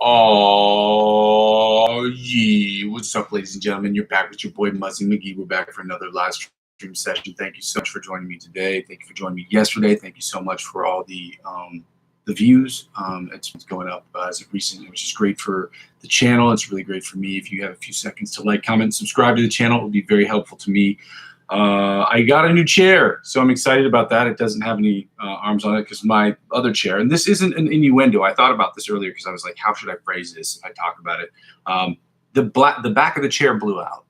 Oh, yeah. What's up, ladies and gentlemen? You're back with your boy, Muzzy McGee. We're back for another live stream session. Thank you so much for joining me today. Thank you for joining me yesterday. Thank you so much for all the views. It's going up as of recent, which is great for the channel. It's really great for me. If you have a few seconds to like, comment, and subscribe to the channel, it will be very helpful to me. I got a new chair, so I'm excited about that. It doesn't have any arms on it because my other chair, and this isn't an innuendo. I thought about this earlier because I was like, how should I phrase this if I talk about it? The back of the chair blew out.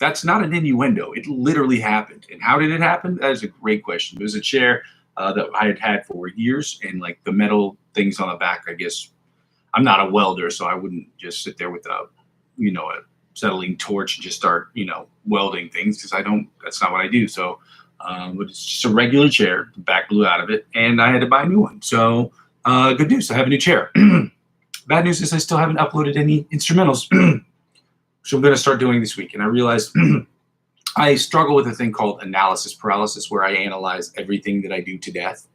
That's not an innuendo. It literally happened. And how did it happen? That is a great question. It was a chair that I had had for years, and like the metal things on the back, I guess, I'm not a welder, so I wouldn't just sit there with a acetylene torch and just start, welding things, because that's not what I do. So, but it's just a regular chair. The back blew out of it, and I had to buy a new one. So, good news, I have a new chair. Bad news is I still haven't uploaded any instrumentals, which I'm going to start doing this week. And I realized I struggle with a thing called analysis paralysis, where I analyze everything that I do to death.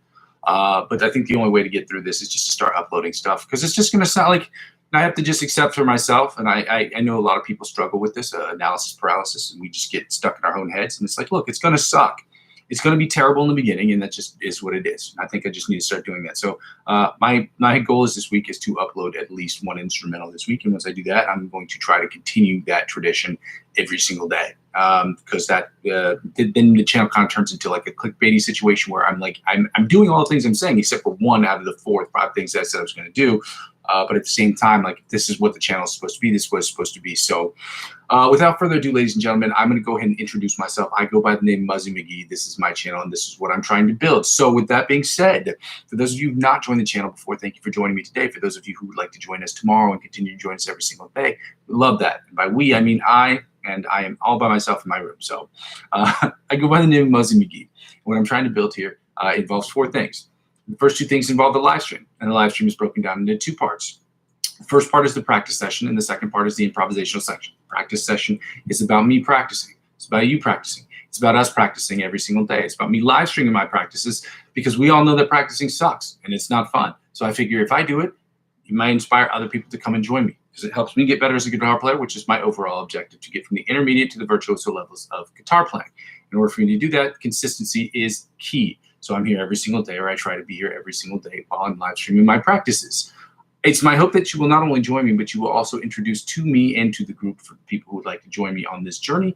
But I think the only way to get through this is just to start uploading stuff, because it's just going to sound like I have to just accept for myself. And I know a lot of people struggle with this analysis paralysis, and we just get stuck in our own heads. And it's like, look, it's going to suck. It's going to be terrible in the beginning, and that just is what it is. I think I just need to start doing that. So my goal is this week is to upload at least one instrumental this week. And once I do that, I'm going to try to continue that tradition every single day. Because then the channel kind of turns into like a clickbaity situation where I'm doing all the things I'm saying, except for one out of the 4 or 5 things that I said I was going to do. But at the same time, like, this is what the channel is supposed to be. This is what it's supposed to be. So without further ado, ladies and gentlemen, I'm going to go ahead and introduce myself. I go by the name Muzzy McGee. This is my channel, and this is what I'm trying to build. So with that being said, for those of you who've not joined the channel before, thank you for joining me today. For those of you who would like to join us tomorrow and continue to join us every single day, we love that. And by we, I mean I, and I am all by myself in my room. So I go by the name Muzzy McGee. What I'm trying to build here involves 4 things. The first 2 things involve the live stream, and the live stream is broken down into 2 parts. The first part is the practice session, and the second part is the improvisational section. Practice session is about me practicing. It's about you practicing. It's about us practicing every single day. It's about me live streaming my practices, because we all know that practicing sucks and it's not fun. So I figure if I do it, it might inspire other people to come and join me, because it helps me get better as a guitar player, which is my overall objective, to get from the intermediate to the virtuoso levels of guitar playing. In order for me to do that, consistency is key. So I'm here every single day, or I try to be here every single day while I'm live streaming my practices. It's my hope that you will not only join me, but you will also introduce to me and to the group, for people who would like to join me on this journey,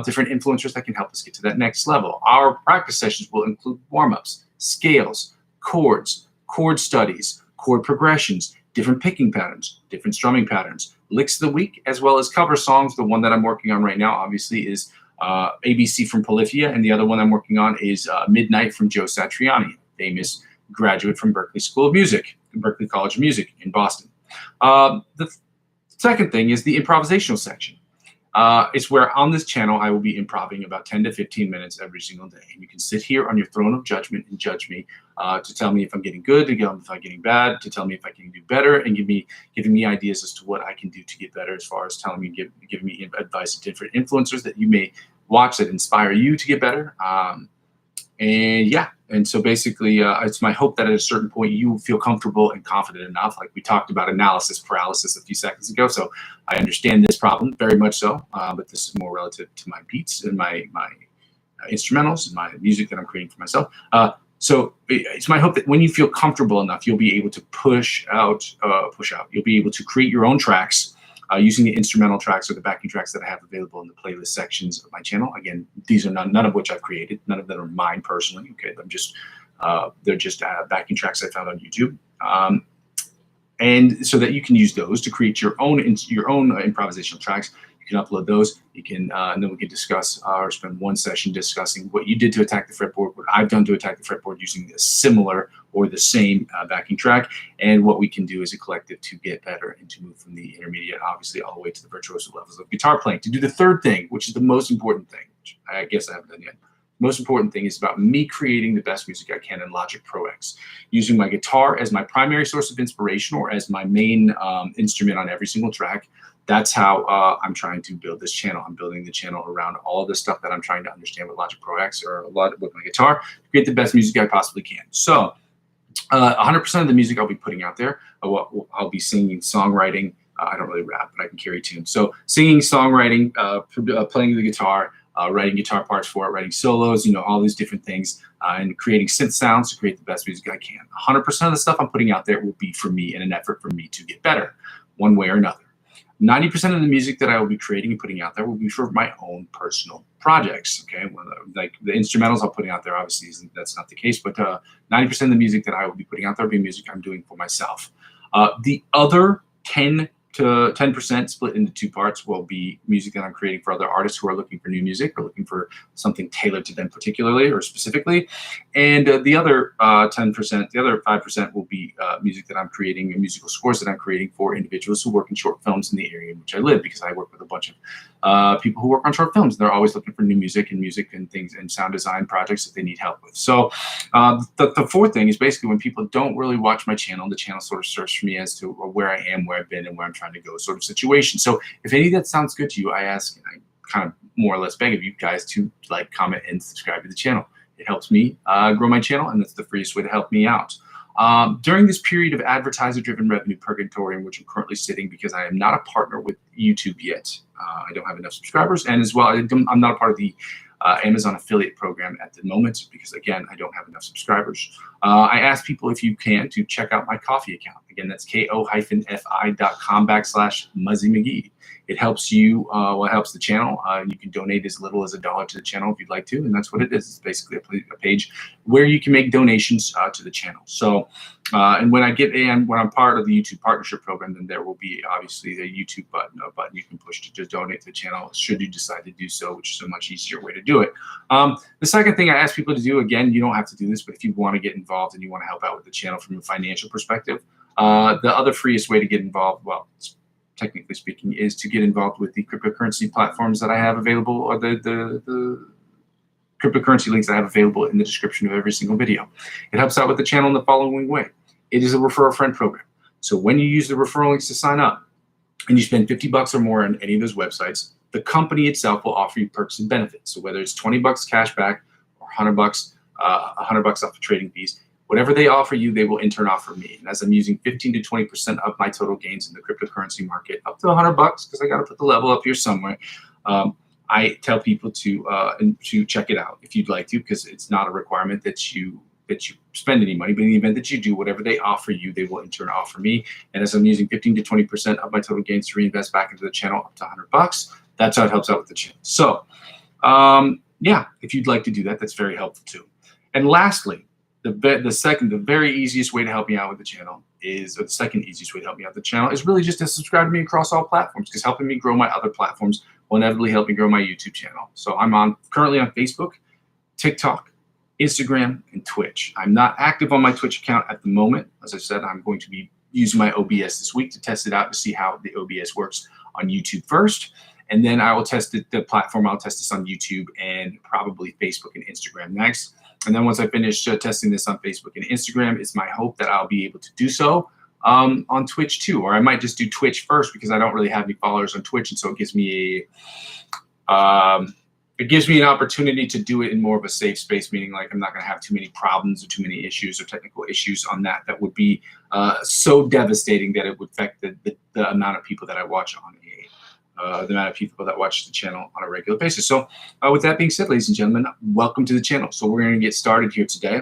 different influencers that can help us get to that next level. Our practice sessions will include warm-ups, scales, chords, chord studies, chord progressions, different picking patterns, different strumming patterns, licks of the week, as well as cover songs. The one that I'm working on right now, obviously, is ABC from Polyphia, and the other one I'm working on is Midnight from Joe Satriani, famous graduate from Berklee School of Music, Berklee College of Music in Boston. The second thing is the improvisational section. It's where on this channel I will be improving about 10 to 15 minutes every single day. And you can sit here on your throne of judgment and judge me, to tell me if I'm getting good, to tell me if I'm getting bad, to tell me if I can do better, and giving me ideas as to what I can do to get better, as far as telling me, giving me advice of different influencers that you may watch that inspire you to get better. And yeah, and so basically, it's my hope that at a certain point you feel comfortable and confident enough, like we talked about analysis paralysis a few seconds ago. So I understand this problem very much so, but this is more relative to my beats and my instrumentals and my music that I'm creating for myself. So it's my hope that when you feel comfortable enough, you'll be able to push out. You'll be able to create your own tracks, using the instrumental tracks or the backing tracks that I have available in the playlist sections of my channel. Again, these are none of which I've created. None of them are mine personally. Okay, they're just backing tracks I found on YouTube, and so that you can use those to create your own improvisational tracks. You can upload those. You can, and then we can discuss or spend one session discussing what you did to attack the fretboard, what I've done to attack the fretboard using a similar or the same backing track, and what we can do as a collective to get better and to move from the intermediate, obviously, all the way to the virtuoso levels of guitar playing. To do the third thing, which is the most important thing, which I guess I haven't done yet. The most important thing is about me creating the best music I can in Logic Pro X, using my guitar as my primary source of inspiration, or as my main instrument on every single track. That's how I'm trying to build this channel. I'm building the channel around all the stuff that I'm trying to understand with Logic Pro X, or a lot with my guitar, to create the best music I possibly can. So 100% of the music I'll be putting out there, I'll be singing, songwriting. I don't really rap, but I can carry tunes. So singing, songwriting, playing the guitar, writing guitar parts for it, writing solos, all these different things, and creating synth sounds to create the best music I can. 100% of the stuff I'm putting out there will be for me in an effort for me to get better one way or another. 90% of the music that I will be creating and putting out there will be for my own personal projects. Okay, well, like the instrumentals I'm putting out there, obviously that's not the case, but 90% of the music that I will be putting out there will be music I'm doing for myself. The other 10% split into two parts will be music that I'm creating for other artists who are looking for new music or looking for something tailored to them particularly or specifically. And the other 10%, the other 5% will be music that I'm creating and musical scores that I'm creating for individuals who work in short films in the area in which I live, because I work with a bunch of people who work on short films. They're always looking for new music and things and sound design projects that they need help with. So the fourth thing is basically when people don't really watch my channel, the channel sort of serves for me as to where I am, where I've been, and where I'm trying to go sort of situation. So if any of that sounds good to you, I ask and I kind of more or less beg of you guys to like, comment, and subscribe to the channel. It helps me grow my channel, and that's the freest way to help me out. During this period of advertiser-driven revenue purgatory in which I'm currently sitting, because I am not a partner with YouTube yet, I don't have enough subscribers, and as well, I'm not a part of the Amazon affiliate program at the moment because, again, I don't have enough subscribers. I ask people if you can to check out my Ko-fi account. Again, that's ko-fi.com/Muzzy McGee. It helps you, it helps the channel. You can donate as little as $1 to the channel if you'd like to, and that's what it is. It's basically a page where you can make donations to the channel. So, and when I'm part of the YouTube partnership program, then there will be obviously the YouTube button you can push to just donate to the channel should you decide to do so, which is a much easier way to do it. The second thing I ask people to do, again, you don't have to do this, but if you want to get involved and you want to help out with the channel from a financial perspective, the other freest way to get involved, well, technically speaking, is to get involved with the cryptocurrency platforms that I have available, or the cryptocurrency links I have available in the description of every single video. It helps out with the channel in the following way. It is a refer a friend program. So when you use the referral links to sign up and you spend $50 or more on any of those websites, the company itself will offer you perks and benefits. So whether it's $20 cash back or $100, $100 off the trading fees, whatever they offer you, they will in turn offer me. And as I'm using 15 to 20% of my total gains in the cryptocurrency market, up to $100, because I got to put the level up here somewhere, I tell people to check it out if you'd like to, because it's not a requirement that you spend any money. But in the event that you do, whatever they offer you, they will in turn offer me. And as I'm using 15 to 20% of my total gains to reinvest back into the channel, up to $100, that's how it helps out with the channel. So, yeah, if you'd like to do that, that's very helpful too. And lastly, the very easiest way to help me out with the channel is, or the second easiest way to help me out with the channel is really just to subscribe to me across all platforms, because helping me grow my other platforms will inevitably help me grow my YouTube channel. So I'm currently on Facebook, TikTok, Instagram, and Twitch. I'm not active on my Twitch account at the moment. As I said, I'm going to be using my OBS this week to test it out to see how the OBS works on YouTube first. And then I will test the platform. I'll test this on YouTube and probably Facebook and Instagram next. And then once I finish testing this on Facebook and Instagram, it's my hope that I'll be able to do so on Twitch too. Or I might just do Twitch first, because I don't really have any followers on Twitch, and so it gives me an opportunity to do it in more of a safe space, meaning like I'm not going to have too many problems or too many issues or technical issues on that would be so devastating that it would affect the amount of people that I watch on the amount of people that watch the channel on a regular basis. So with that being said, ladies and gentlemen, welcome to the channel. So we're going to get started here today.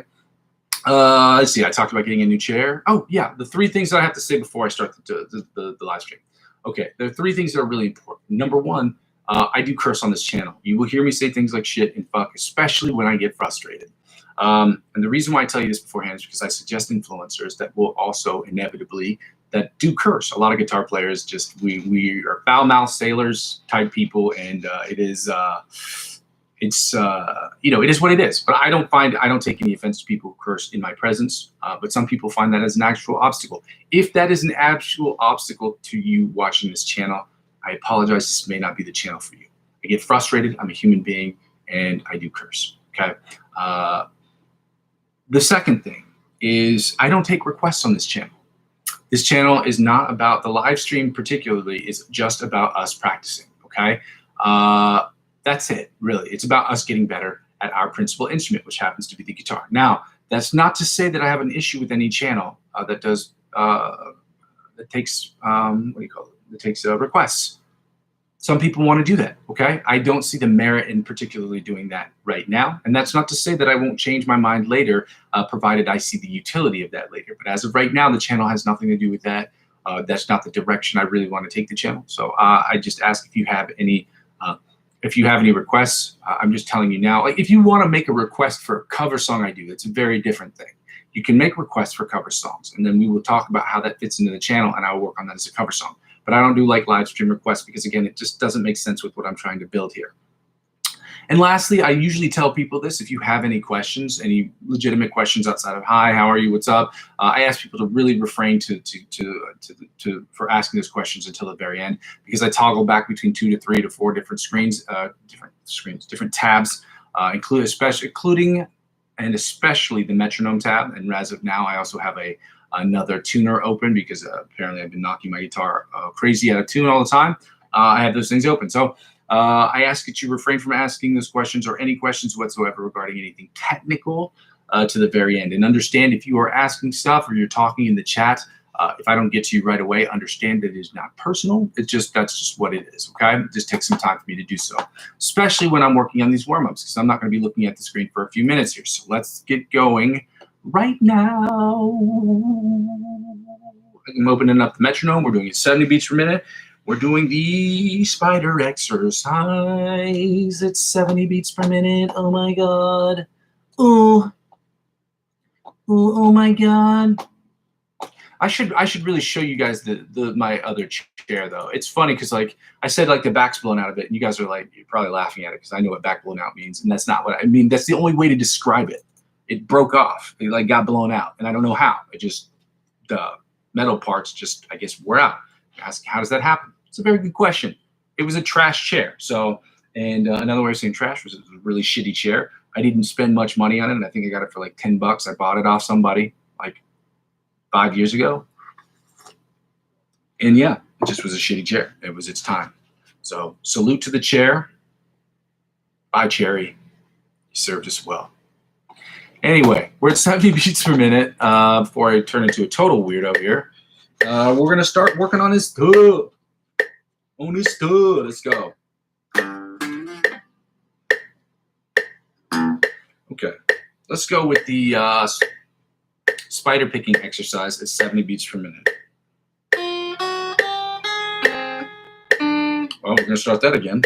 Let's see, I talked about getting a new chair. Oh yeah, the three things that I have to say before I start the live stream. Okay, there are three things that are really important. Number one, I do curse on this channel. You will hear me say things like shit and fuck, especially when I get frustrated. And the reason why I tell you this beforehand is because I suggest influencers that will also inevitably that do curse. A lot of guitar players just, we are foul-mouthed sailors type people, and it is what it is. But I don't take any offense to people who curse in my presence, but some people find that as an actual obstacle. If that is an actual obstacle to you watching this channel, I apologize, this may not be the channel for you. I get frustrated, I'm a human being, and I do curse, okay? The second thing is I don't take requests on this channel. This channel is not about the live stream particularly, it's just about us practicing, okay? That's it, really. It's about us getting better at our principal instrument, which happens to be the guitar. Now, That's not to say that I have an issue with any channel that does that takes what do you call it? That takes requests. Some people want to do that, okay? I don't see the merit in particularly doing that right now. And that's not to say that I won't change my mind later, provided I see the utility of that later. But as of right now, the channel has nothing to do with that. That's not the direction I really want to take the channel. So I just ask if you have any requests. I'm just telling you now, like if you want to make a request for a cover song I do, it's a very different thing. You can make requests for cover songs, and then we will talk about how that fits into the channel, and I will work on that as a cover song. But I don't do like live stream requests because, again, it just doesn't make sense with what I'm trying to build here. And lastly, I usually tell people this: if you have any questions, any legitimate questions outside of "Hi, how are you? What's up?" I ask people to really refrain for asking those questions until the very end, because I toggle back between 2 to 3 to 4 different screens, different tabs, including and especially the metronome tab. And as of now, I also have another tuner open because apparently I've been knocking my guitar crazy out of tune all the time. I have those things open. So I ask that you refrain from asking those questions or any questions whatsoever regarding anything technical to the very end. And understand, if you are asking stuff or you're talking in the chat, if I don't get to you right away, understand that it is not personal. That's just what it is, okay? It just takes some time for me to do so, especially when I'm working on these warm-ups, because I'm not going to be looking at the screen for a few minutes here. So let's get going right now. I'm opening up the metronome. We're doing it 70 beats per minute. We're doing the spider exercise. It's 70 beats per minute. Oh my God. Oh. Oh my God. I should really show you guys my other chair though. It's funny because like I said, like the back's blown out of it, and you guys are like, you're probably laughing at it because I know what back blown out means, and that's not what I mean. That's the only way to describe it. It broke off. It like got blown out, and I don't know how. It just, the metal parts just, I guess, wore out. Ask, how does that happen? It's a very good question. It was a trash chair. So, and another way of saying trash was it was a really shitty chair. I didn't spend much money on it, and I think I got it for like $10. I bought it off somebody like 5 years ago. And yeah, it just was a shitty chair. It was its time. So salute to the chair. Bye, Cherry. You served us well. Anyway, we're at 70 beats per minute. Before I turn into a total weirdo here, we're going to start working on this stuff. Let's go. Okay. Let's go with the spider picking exercise at 70 beats per minute. Well, we're going to start that again.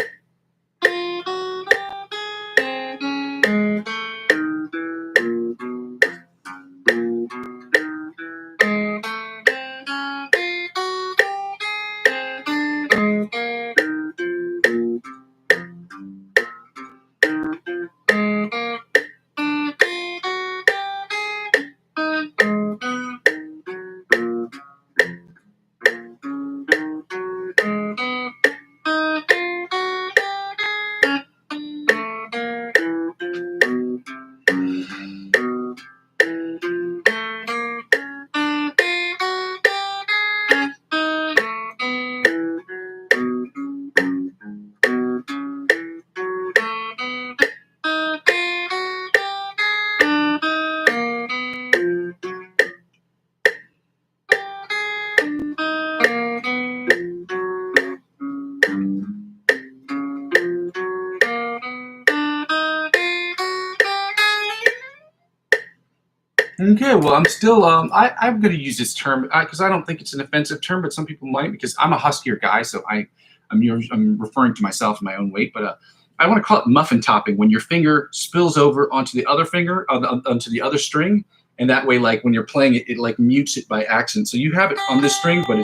Okay, well, I'm still, I'm going to use this term because I don't think it's an offensive term, but some people might, because I'm a huskier guy, so I'm referring to myself in my own weight, but I want to call it muffin topping, when your finger spills over onto the other finger, onto the other string, and that way, like, when you're playing it, it like mutes it by accident. So you have it on this string, but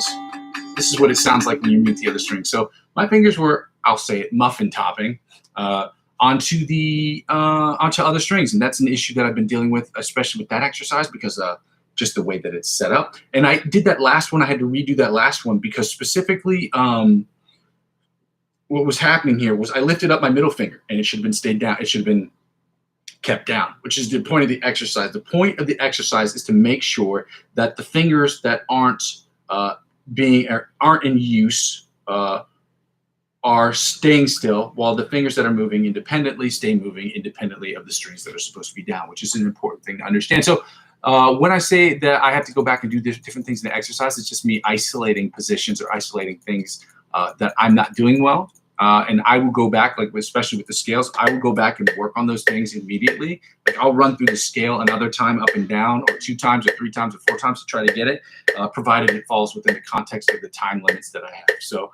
this is what it sounds like when you mute the other string. So my fingers were, I'll say it, muffin topping, onto other strings, and that's an issue that I've been dealing with, especially with that exercise, because just the way that it's set up. And I did that last one. I had to redo that last one because specifically, what was happening here was I lifted up my middle finger, and it should have been stayed down. It should have been kept down, which is the point of the exercise. The point of the exercise is to make sure that the fingers that aren't in use are staying still, while the fingers that are moving independently stay moving independently of the strings that are supposed to be down, which is an important thing to understand. So when I say that I have to go back and do different things in the exercise, it's just me isolating positions or isolating things that I'm not doing well. And I will go back, like especially with the scales, I will go back and work on those things immediately. Like I'll run through the scale another time up and down, or 2 times or 3 times or 4 times to try to get it, provided it falls within the context of the time limits that I have. So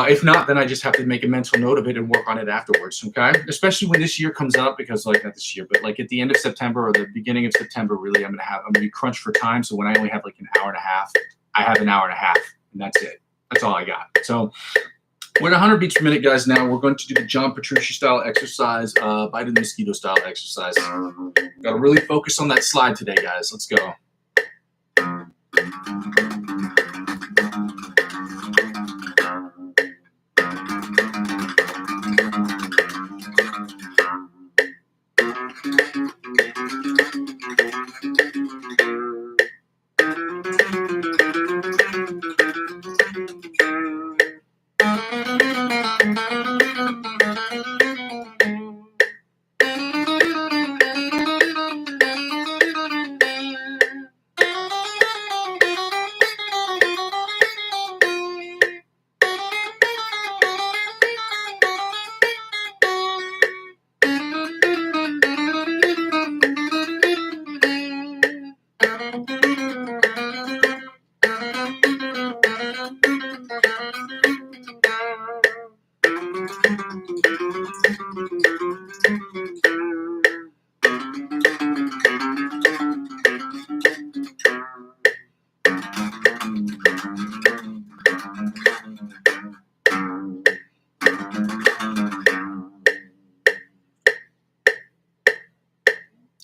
if not, then I just have to make a mental note of it and work on it afterwards, okay? Especially when this year comes up, because like not this year, but like at the end of September or the beginning of September, really, I'm gonna be crunched for time. So when I only have like an hour and a half, I have an hour and a half, and that's it. That's all I got. So we're at 100 beats per minute, guys. Now we're going to do the John Petrucci style exercise, Bite of the Mosquito style exercise. Got to really focus on that slide today, guys. Let's go.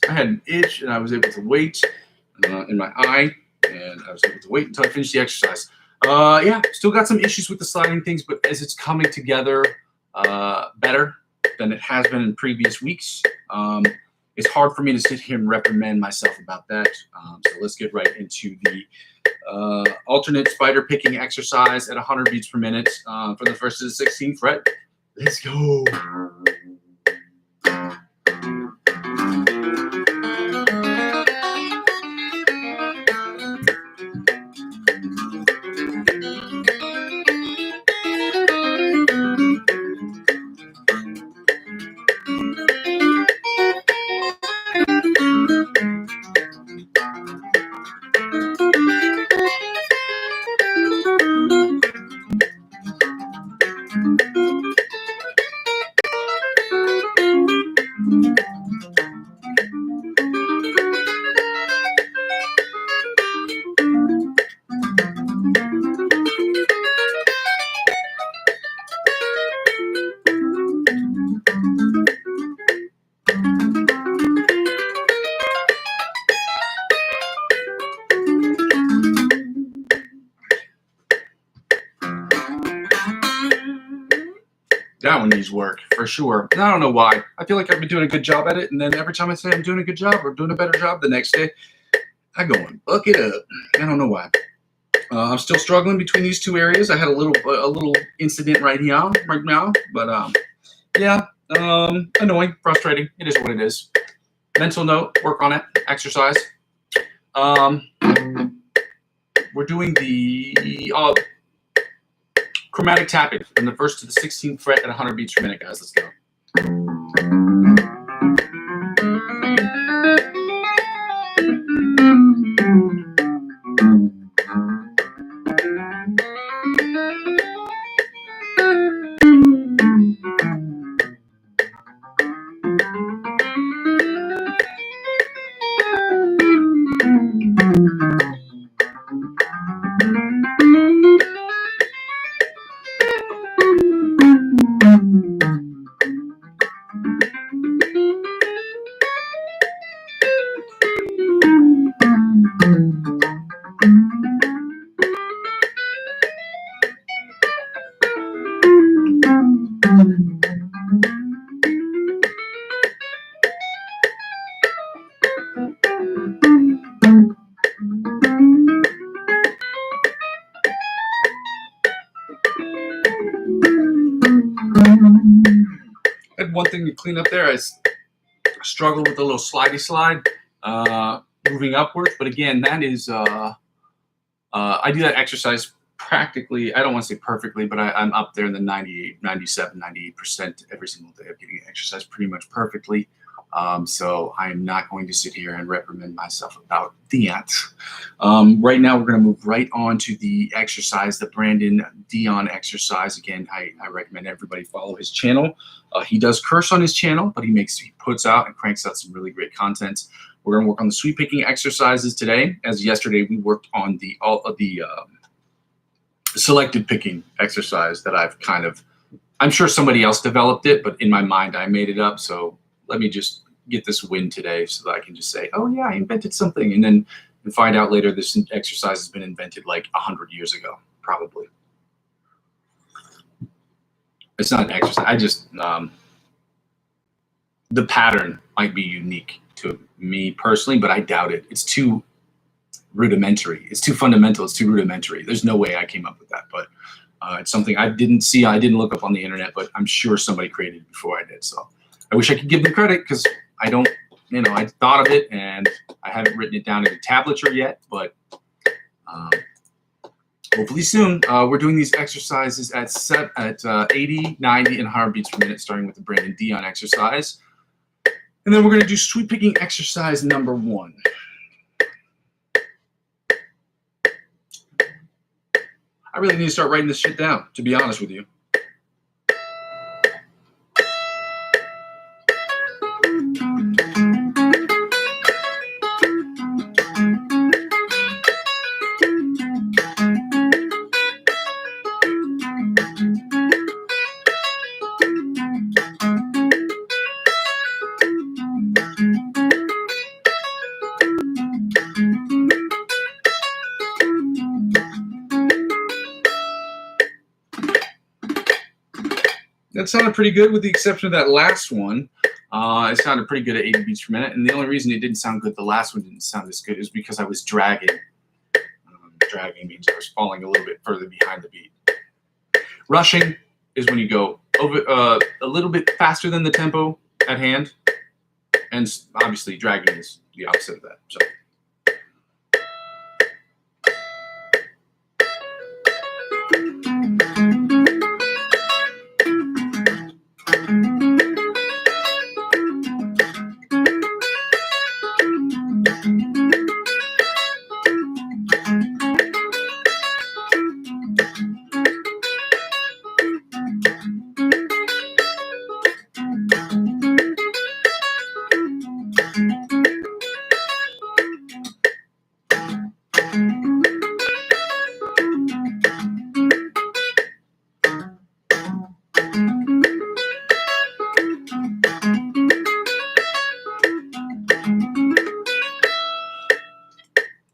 I had an itch and I was able to wait in my eye, and I was able to wait until I finished the exercise. Yeah, still got some issues with the sliding things, but as it's coming together better than it has been in previous weeks, it's hard for me to sit here and reprimand myself about that. So let's get right into the alternate spider picking exercise at 100 beats per minute from the 1st to the 16th fret. Let's go. That one needs work for sure. And I don't know why. I feel like I've been doing a good job at it, and then every time I say I'm doing a good job or doing a better job, the next day I go and buck it up. I don't know why. I'm still struggling between these two areas. I had a little incident right now, but yeah, annoying, frustrating. It is what it is. Mental note, work on it, exercise. We're doing the chromatic tapping from the 1st to the 16th fret at 100 beats per minute, guys. Let's go. I had one thing to clean up there. I struggled with a little slidey slide, moving upwards. But again, that is, I do that exercise practically, I don't want to say perfectly, but I'm up there in the 98, 97, 98% every single day of getting exercise pretty much perfectly. So I am not going to sit here and reprimand myself about that. Right now, we're going to move right on to the exercise, the Brandon Dion exercise. Again, I recommend everybody follow his channel. He does curse on his channel, but he puts out and cranks out some really great content. We're going to work on the sweep picking exercises today. As yesterday, we worked on the selected picking exercise that I'm sure somebody else developed it, but in my mind, I made it up. So let me just get this win today so that I can just say, oh yeah, I invented something. And then find out later this exercise has been invented like 100 years ago, probably. It's not an exercise. I just, the pattern might be unique to me personally, but I doubt it. It's too rudimentary. It's too fundamental. It's too rudimentary. There's no way I came up with that, but it's something I didn't see. I didn't look up on the internet, but I'm sure somebody created it before I did. So I wish I could give them credit because I don't, I thought of it and I haven't written it down in a tablature yet, but hopefully soon. We're doing these exercises at 80, 90, and 100 beats per minute, starting with the Brandon Dion exercise. And then we're going to do sweep picking exercise number 1. I really need to start writing this shit down, to be honest with you. That sounded pretty good with the exception of that last one. It sounded pretty good at 80 beats per minute. And the only reason it didn't sound good, the last one didn't sound as good, is because I was dragging. Dragging means I was falling a little bit further behind the beat. Rushing is when you go over a little bit faster than the tempo at hand. And obviously dragging is the opposite of that. So.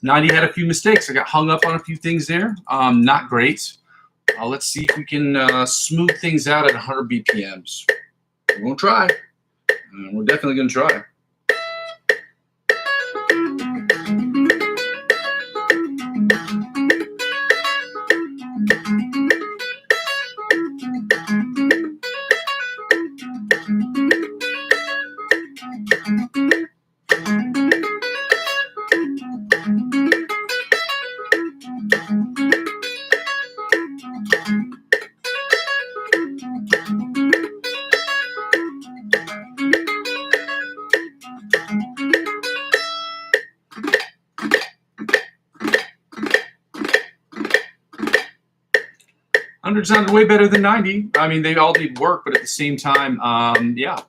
Nadi had a few mistakes. I got hung up on a few things there. Not great. Let's see if we can smooth things out at 100 BPMs. We're going to try. We're definitely going to try. Hundred sounded way better than 90. I mean, they all need work, but at the same time, yeah,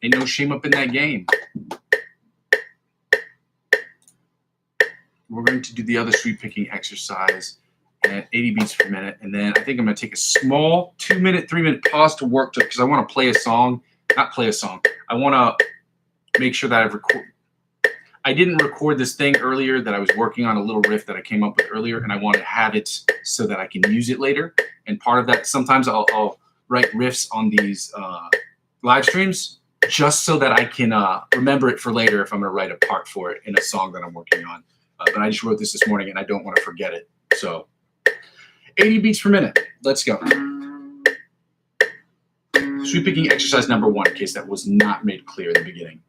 ain't no shame up in that game. We're going to do the other sweep picking exercise at 80 beats per minute, and then I think I'm going to take a small 2-minute, 3-minute pause to work to, because I want to play a song, not play a song. I want to make sure that I've recorded. I didn't record this thing earlier that I was working on, a little riff that I came up with earlier, and I want to have it so that I can use it later. And part of that, sometimes I'll write riffs on these live streams just so that I can remember it for later if I'm going to write a part for it in a song that I'm working on. But I just wrote this morning, and I don't want to forget it. So 80 beats per minute. Let's go. Sweep picking exercise number 1, in case that was not made clear in the beginning.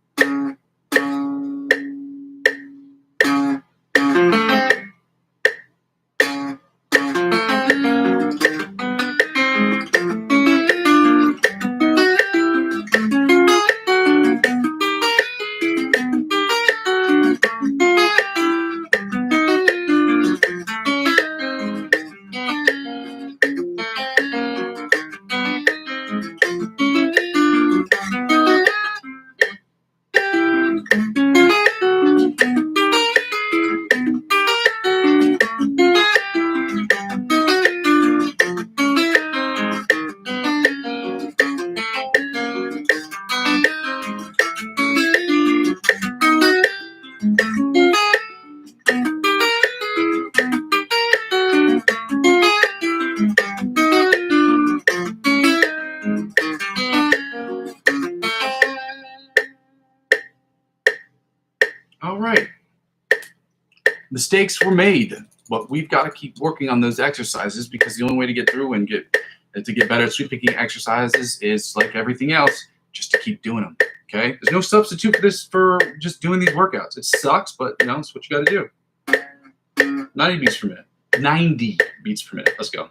All right. Mistakes were made, but we've got to keep working on those exercises, because the only way to get through and get better at sweep picking exercises is, like everything else, just to keep doing them. Okay? There's no substitute for this, for just doing these workouts. It sucks, but you know, it's what you got to do. 90 beats per minute. 90 beats per minute. Let's go.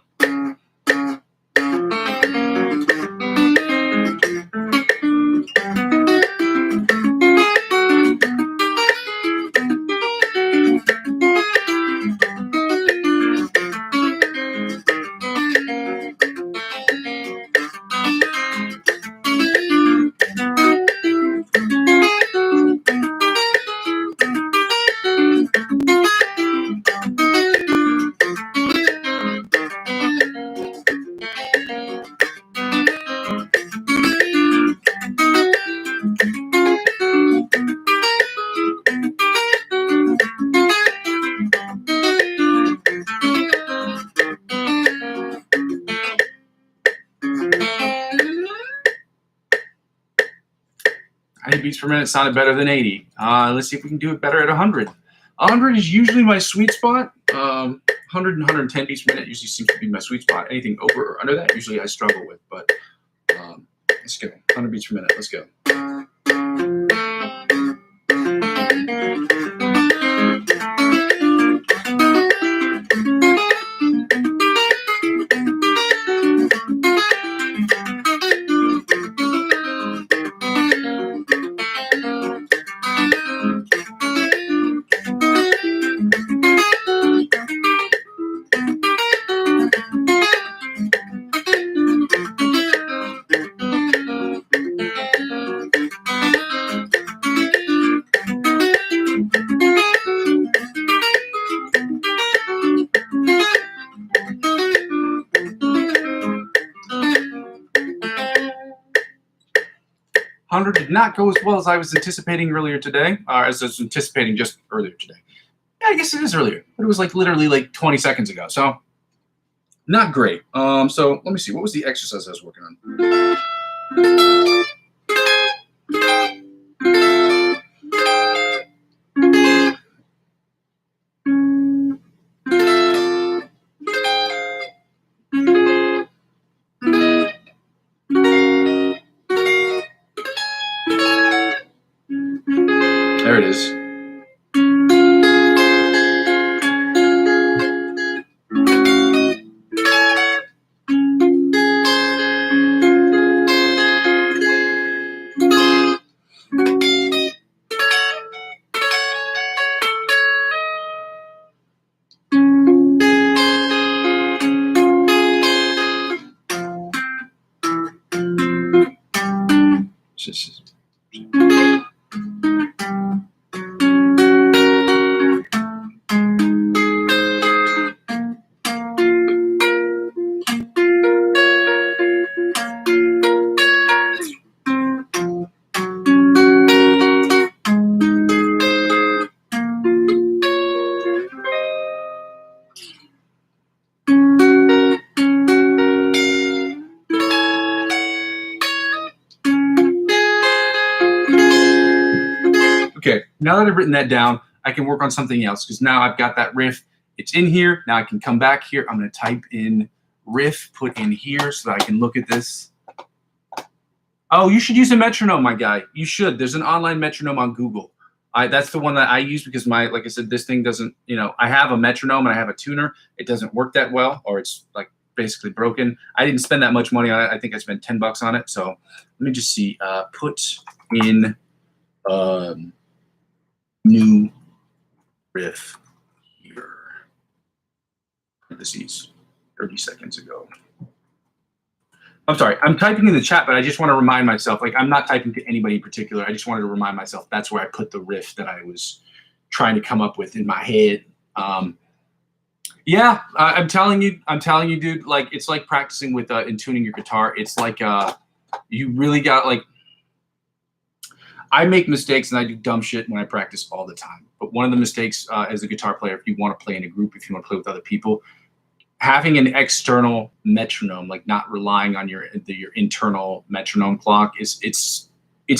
Beats per minute sounded better than 80. Let's see if we can do it better at 100. 100 is usually my sweet spot. 100 and 110 beats per minute usually seems to be my sweet spot. Anything over or under that, usually I struggle with. But let's go. 100 beats per minute. Let's go. Did not go as well as I was anticipating earlier today, as I was anticipating just earlier today. Yeah, I guess it is earlier, but it was like literally like 20 seconds ago. So not great. So let me see. What was the exercise I was working on? There it is. Okay, now that I've written that down, I can work on something else, because now I've got that riff. It's in here. Now I can come back here. I'm going to type in riff, put in here so that I can look at this. Oh, you should use a metronome, my guy. You should. There's an online metronome on Google. That's the one that I use because like I said, this thing doesn't, I have a metronome and I have a tuner. It doesn't work that well, or it's like basically broken. I didn't spend that much money on it. I think I spent $10 on it. So let me just see. Put in new riff here. Parentheses, 30 seconds ago. I'm sorry, I'm typing in the chat, but I just want to remind myself, like I'm not typing to anybody in particular. I just wanted to remind myself that's where I put the riff that I was trying to come up with in my head. Yeah, I'm telling you, dude, like it's like practicing with and tuning your guitar. It's like you really got like, I make mistakes and I do dumb shit when I practice all the time. But one of the mistakes as a guitar player, if you want to play in a group, if you want to play with other people, having an external metronome, like not relying on your internal metronome clock, it's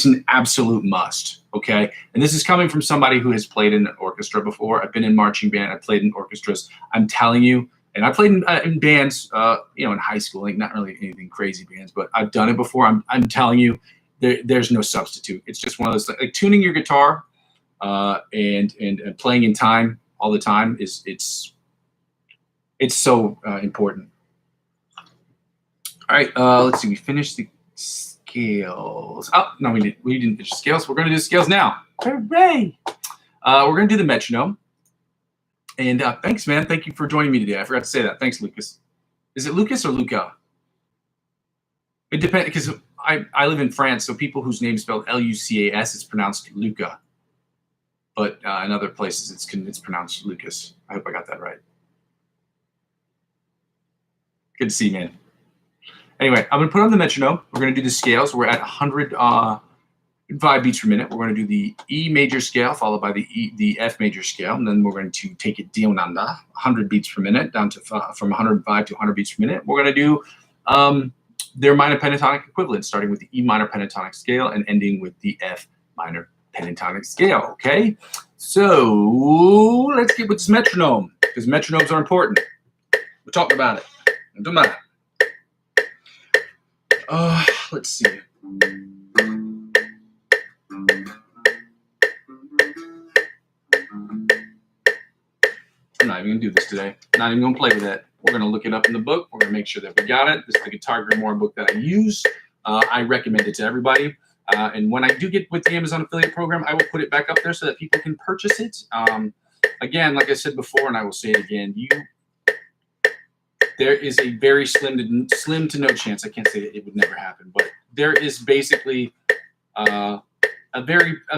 an absolute must. Okay, and this is coming from somebody who has played in an orchestra before. I've been in marching band. I played in orchestras. I'm telling you, and I played in bands, in high school. Like not really anything crazy bands, but I've done it before. I'm telling you, there's no substitute. It's just one of those like tuning your guitar and playing in time all the time it's so important. All right, let's see. We finished the scales. Oh, no, we didn't finish the scales. We're going to do the scales now. Hooray! We're going to do the metronome. And thanks, man. Thank you for joining me today. I forgot to say that. Thanks, Lucas. Is it Lucas or Luca? It depends, because I live in France, so people whose name is spelled Lucas, it's pronounced Luca. But in other places, it's pronounced Lucas. I hope I got that right. Good to see you, man. Anyway, I'm going to put on the metronome. We're going to do the scales. We're at 105 beats per minute. We're going to do the E major scale followed by the F major scale, and then we're going to take it down under 100 beats per minute down to from 105 to 100 beats per minute. We're going to do their minor pentatonic equivalent, starting with the E minor pentatonic scale and ending with the F minor pentatonic scale. Okay, so let's get with this metronome because metronomes are important. We're talking about it. Don't matter. Let's see. I'm not even going to do this today. Not even going to play with it. We're going to look it up in the book. We're going to make sure that we got it. This is the Guitar Grimoire book that I use. I recommend it to everybody. And when I do get with the Amazon affiliate program, I will put it back up there so that people can purchase it. Again, like I said before, and I will say it again, there is a very slim to no chance. I can't say that it would never happen, but there is basically a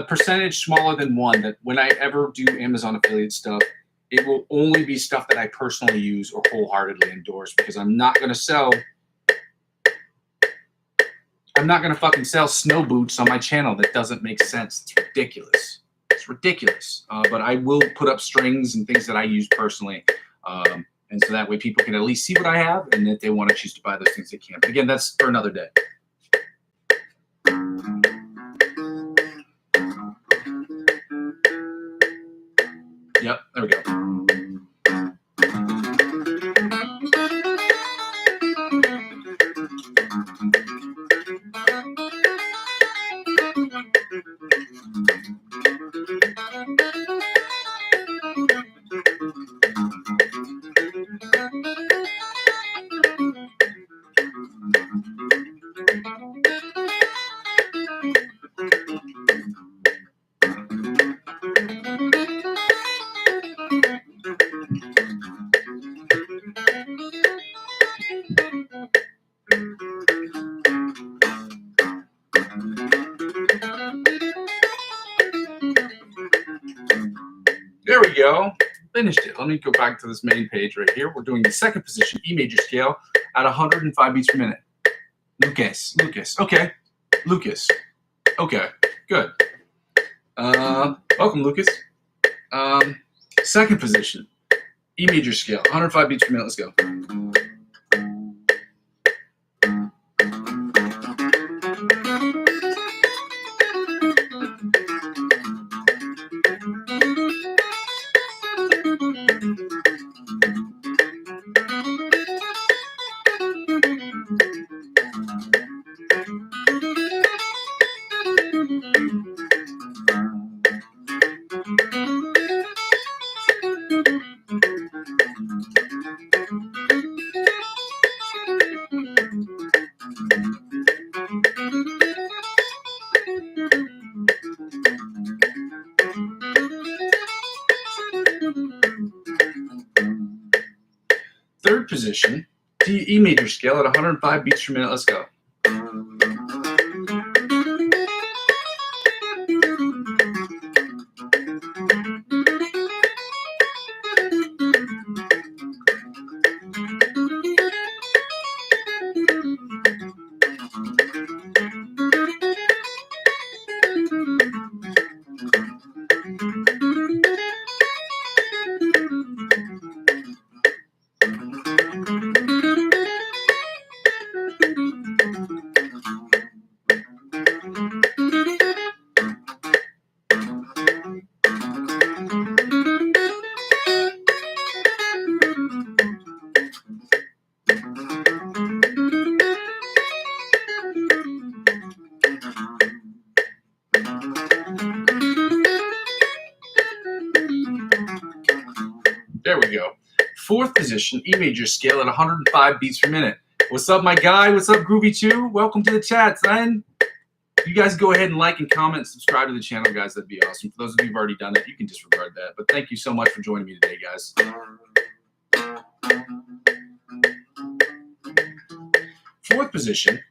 percentage smaller than one that when I ever do Amazon affiliate stuff, it will only be stuff that I personally use or wholeheartedly endorse because I'm not going to fucking sell snow boots on my channel. That doesn't make sense. It's ridiculous. It's ridiculous. But I will put up strings and things that I use personally. And so that way people can at least see what I have, and if they want to choose to buy those things, they can. But again, that's for another day. Yep, there we go. There we go. Finished it. Let me go back to this main page right here. We're doing the second position, E major scale, at 105 beats per minute. Lucas. Okay. Lucas. Okay. Good. Welcome, Lucas. Second position, E major scale, 105 beats per minute. Let's go. position, E major scale at 105 beats per minute. Let's go. There we go. Fourth position, E major scale at 105 beats per minute. What's up, my guy? What's up, Groovy2? Welcome to the chat, son. You guys go ahead and like and comment and subscribe to the channel, guys. That'd be awesome. For those of you who've already done it, you can disregard that. But thank you so much for joining me today, guys. Fourth position,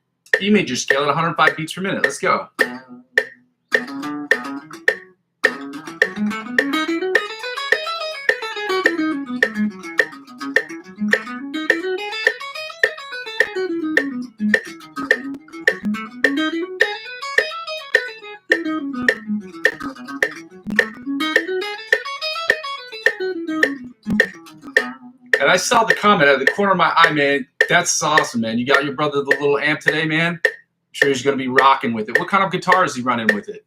E major scale at 105 beats per minute. Let's go. And I saw the comment out of the corner of my eye, man. That's awesome, man. You got your brother the little amp today, man? I'm sure he's going to be rocking with it. What kind of guitar is he running with it?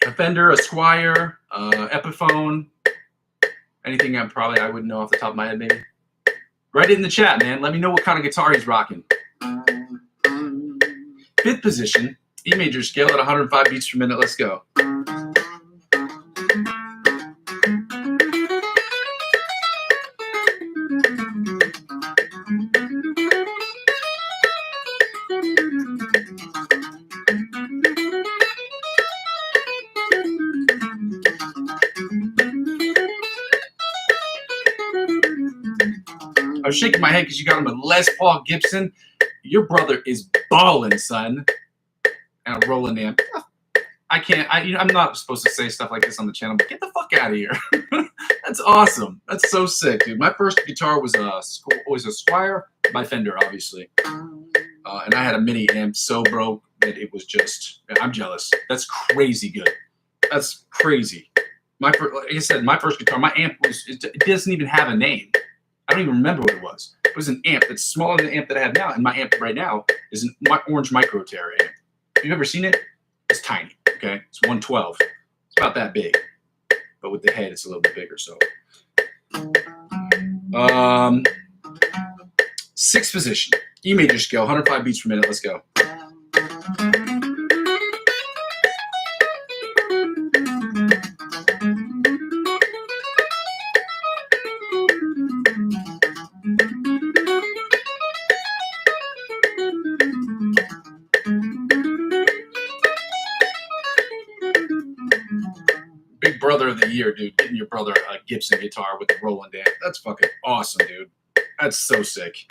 A Fender, a Squier, Epiphone, anything I wouldn't know off the top of my head, maybe? Write it in the chat, man. Let me know what kind of guitar he's rocking. Fifth position, E major scale at 105 beats per minute. Let's go. I was shaking my head because you got him a Les Paul Gibson. Your brother is balling, son. And a Roland amp. I'm not supposed to say stuff like this on the channel, but get the fuck out of here. That's awesome. That's so sick, dude. My first guitar was a Squier by Fender, obviously. And I had a mini amp so broke that it was just, I'm jealous. That's crazy good. That's crazy. Like I said, my first guitar, my amp it doesn't even have a name. I don't even remember what it was. It was an amp that's smaller than the amp that I have now, and my amp right now is an orange Micro Terra amp. Have you ever seen it? It's tiny, okay? It's 112. It's about that big. But with the head, it's a little bit bigger, so. Sixth position, E major scale, 105 beats per minute. Let's go. Big brother of the year, dude. Getting your brother a Gibson guitar with a Roland amp. That's fucking awesome, dude. That's so sick.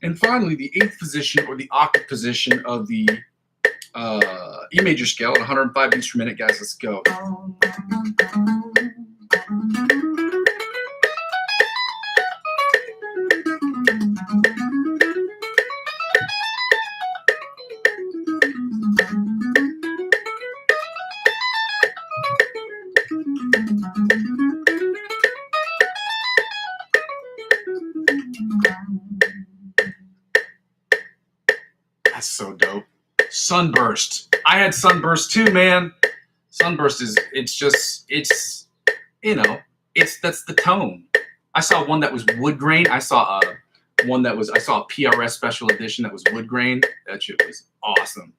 And finally, the eighth position, or the octave position of the E major scale at 105 beats per minute. Guys, let's go. That's so dope. Sunburst. I had Sunburst too, man. Sunburst it's that's the tone. I saw one that was wood grain. I saw a PRS special edition that was wood grain. That shit was awesome.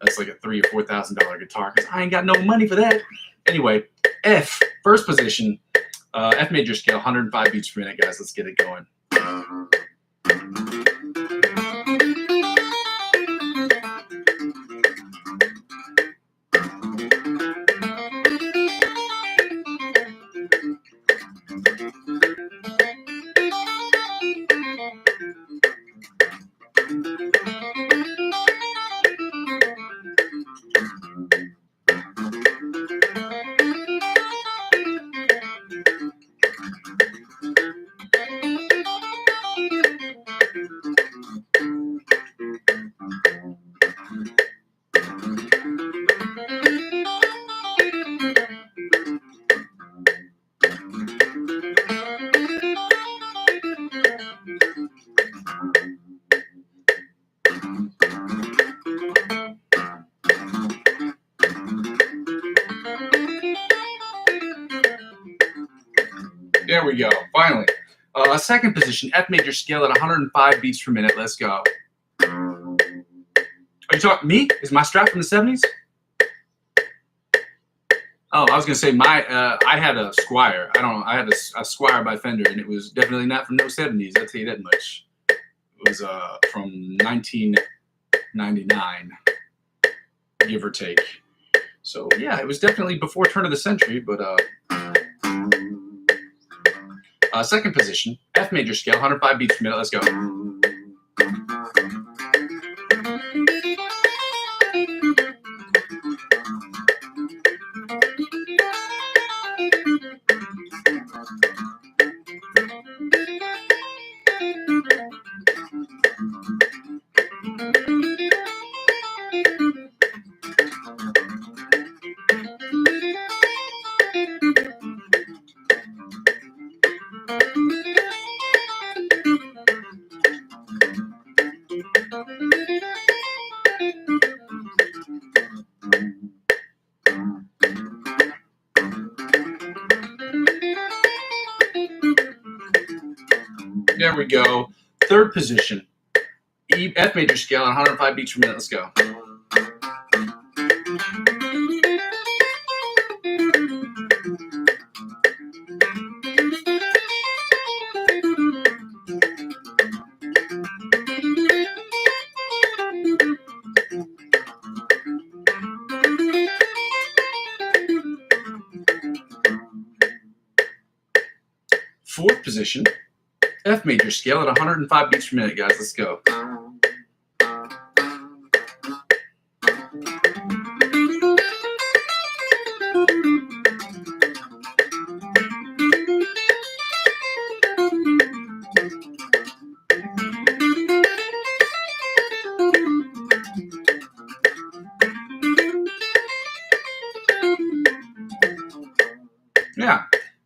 That's like a $3,000 or $4,000 guitar because I ain't got no money for that. Anyway, F, first position, F major scale, 105 beats per minute, guys. Let's get it going. There we go. Finally. Second position, F major scale at 105 beats per minute. Let's go. Are you talking me? Is my strap from the 70s? Oh, I was gonna say I had a Squire. I had a Squire by Fender, and it was definitely not from no 70s. I'll tell you that much. It was from 1999, give or take. So yeah, it was definitely before turn of the century, but second position, F major scale, 105 beats per minute. Let's go. There we go. Third position, F major scale at 105 beats per minute. Let's go. Fourth position, F major scale at 105 beats per minute, guys. Let's go.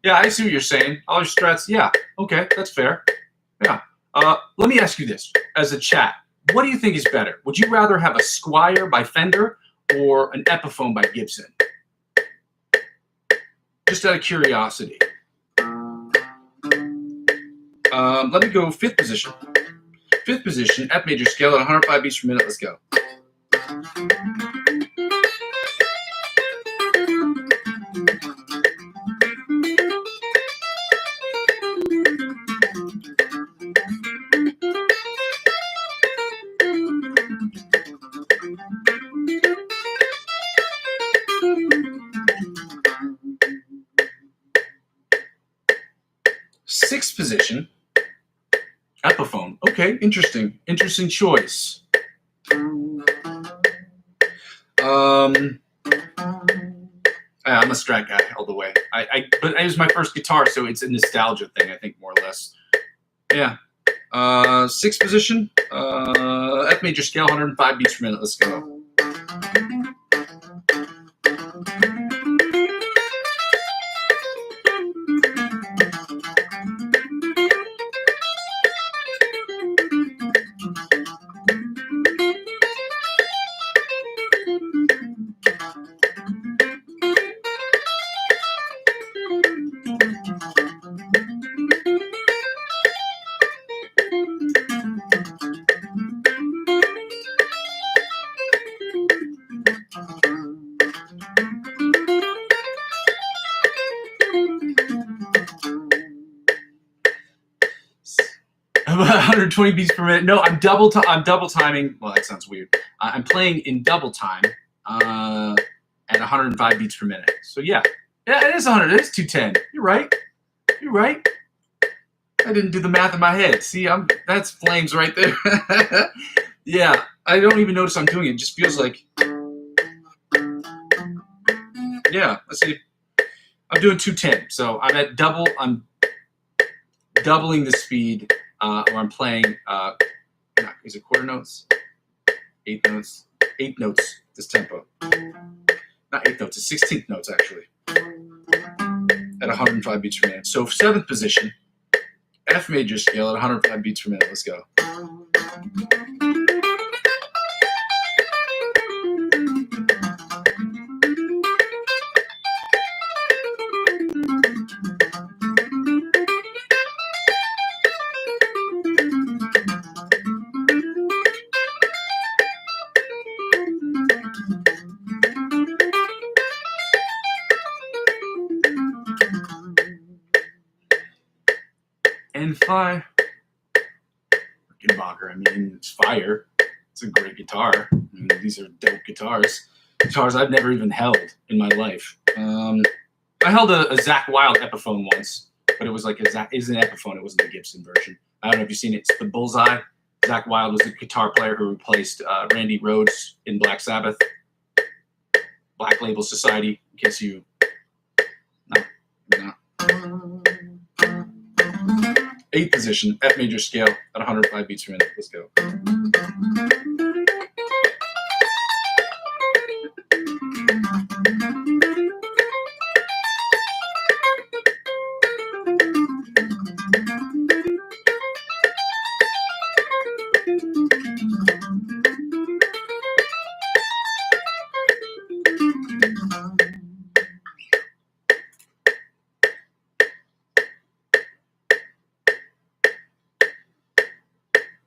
Yeah, I see what you're saying. All your strats, yeah, okay, that's fair. Yeah. Let me ask you this as a chat. What do you think is better? Would you rather have a Squire by Fender or an Epiphone by Gibson? Just out of curiosity. Let me go fifth position. Fifth position, F major scale at 105 beats per minute. Let's go. Sixth position, Epiphone. Okay, interesting choice. I'm a Strat guy all the way. But it was my first guitar, so it's a nostalgia thing, I think, more or less. Yeah. Sixth position, F major scale, 105 beats per minute. Let's go. 120 beats per minute. No, I'm double timing. Well, that sounds weird. I'm playing in double time at 105 beats per minute. So yeah, it is 100. It is 210. You're right. You're right. I didn't do the math in my head. See, that's flames right there. Yeah, I don't even notice I'm doing it. It just feels like. Yeah, let's see. I'm doing 210. So I'm at double. I'm doubling the speed, or I'm playing. Is it quarter notes? 8 notes. 8 notes. This tempo. Not 8 notes. It's 16th notes actually. At 105 beats per minute. So 7th position, F major scale at 105 beats per minute. Let's go. And fire. Rickenbacker, I mean, it's fire. It's a great guitar. I mean, these are dope guitars. Guitars I've never even held in my life. I held a Zakk Wylde Epiphone once, but it was like is an Epiphone. It wasn't the Gibson version. I don't know if you've seen it. It's the Bullseye. Zakk Wylde was the guitar player who replaced Randy Rhoads in Black Sabbath. Black Label Society, in case you... No. 8th position, F major scale at 105 beats per minute. Let's go.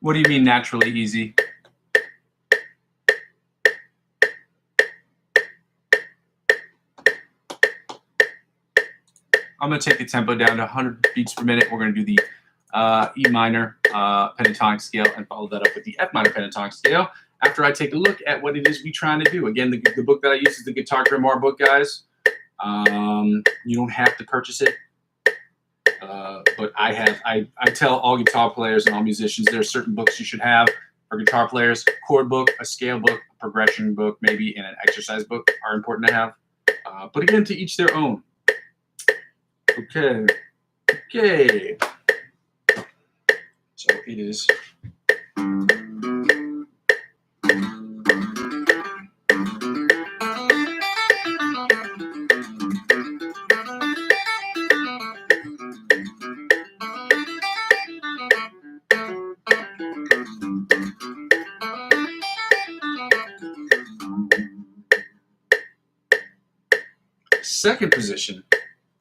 What do you mean naturally easy? I'm going to take the tempo down to 100 beats per minute. We're going to do the E minor pentatonic scale and follow that up with the F minor pentatonic scale after I take a look at what it is we're trying to do. Again, the book that I use is the Guitar Grimoire book, guys. You don't have to purchase it. But I tell all guitar players and all musicians there are certain books you should have for guitar players. A chord book, a scale book, a progression book, maybe, and an exercise book are important to have. But again, to each their own. Okay. So it is. Second position,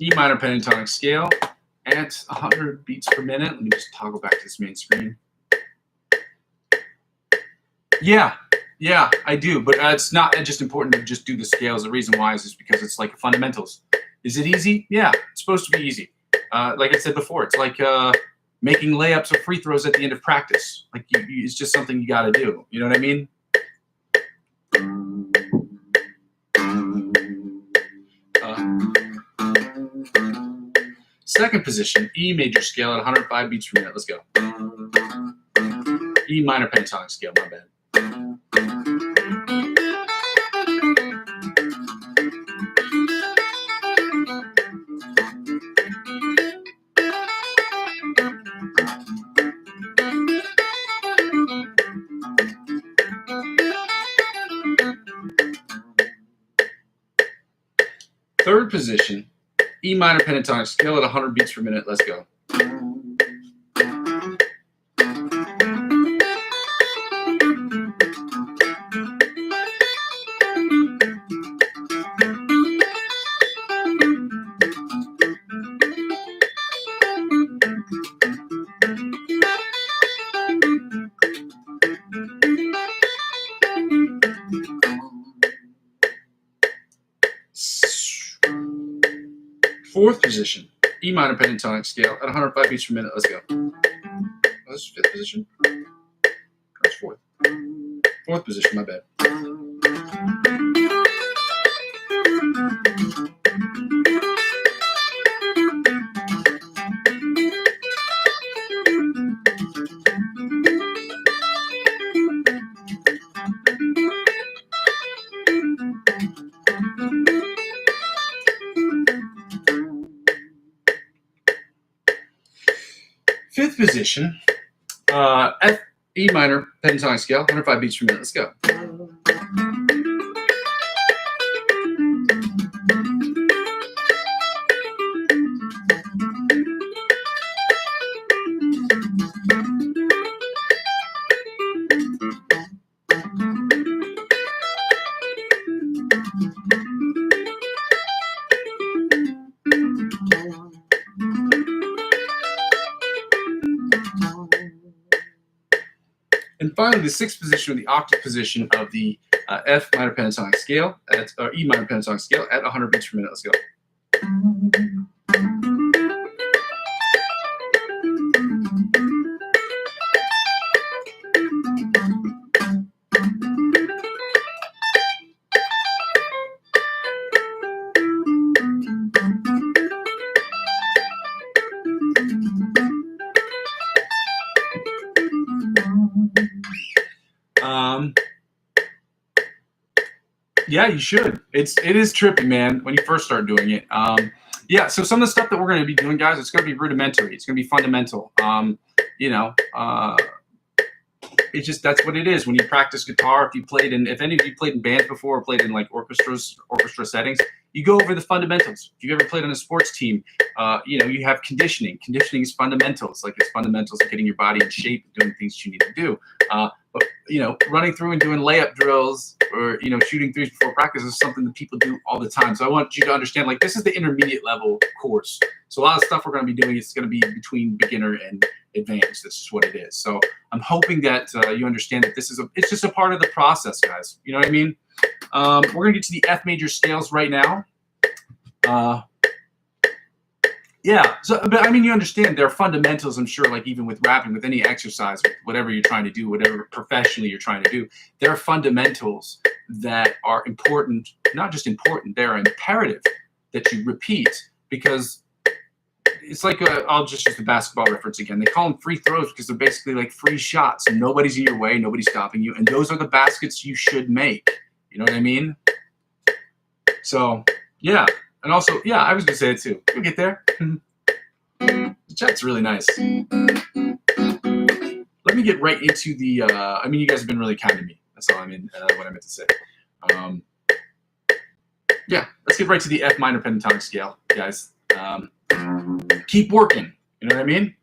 E minor pentatonic scale at 100 beats per minute. Let me just toggle back to this main screen. Yeah, I do, but it's not just important to just do the scales. The reason why is just because it's like fundamentals. Is it easy? Yeah, it's supposed to be easy. Like I said before, it's like making layups or free throws at the end of practice. Like it's just something you got to do. You know what I mean? Second position, E major scale at 105 beats per minute. Let's go. E minor pentatonic scale, my bad. Third position, E minor pentatonic scale at 100 beats per minute. Let's go. Fourth position, E minor pentatonic scale at 105 beats per minute. Let's go. Was this fifth position? That's fourth. Fourth position, my bad. Fifth position, F, E minor pentatonic scale, 105 beats per minute. Let's go. And finally, the sixth position, or the octave position of the F minor pentatonic scale, or E minor pentatonic scale at 100 beats per minute. Let's go. Yeah, you should. It is trippy, man, when you first start doing it. Yeah, so some of the stuff that we're going to be doing, guys, it's going to be rudimentary. It's going to be fundamental. It's just, that's what it is. When you practice guitar, if any of you played in bands before or played in like orchestra settings, you go over the fundamentals. If you've ever played on a sports team, you have conditioning. Conditioning is fundamentals. Like it's fundamentals of getting your body in shape and doing things you need to do. But running through and doing layup drills or, shooting threes before practice is something that people do all the time. So I want you to understand, like, this is the intermediate level course. So a lot of stuff we're going to be doing is going to be between beginner and advanced. That's just what it is. So I'm hoping that you understand that it's just a part of the process, guys. You know what I mean? We're going to get to the F major scales right now. Yeah, but I mean, you understand there are fundamentals, I'm sure, like even with rapping, with any exercise, with whatever you're trying to do, whatever professionally you're trying to do, there are fundamentals that are important, not just important, they're imperative that you repeat, because it's like, I'll just use the basketball reference again. They call them free throws because they're basically like free shots. Nobody's in your way, nobody's stopping you, and those are the baskets you should make. You know what I mean? So, yeah. And also, yeah, I was going to say it too. We'll get there. The chat's really nice. Let me get right into the, you guys have been really kind to me. That's all what I meant to say. Yeah, let's get right to the F minor pentatonic scale, guys. Keep working. You know what I mean?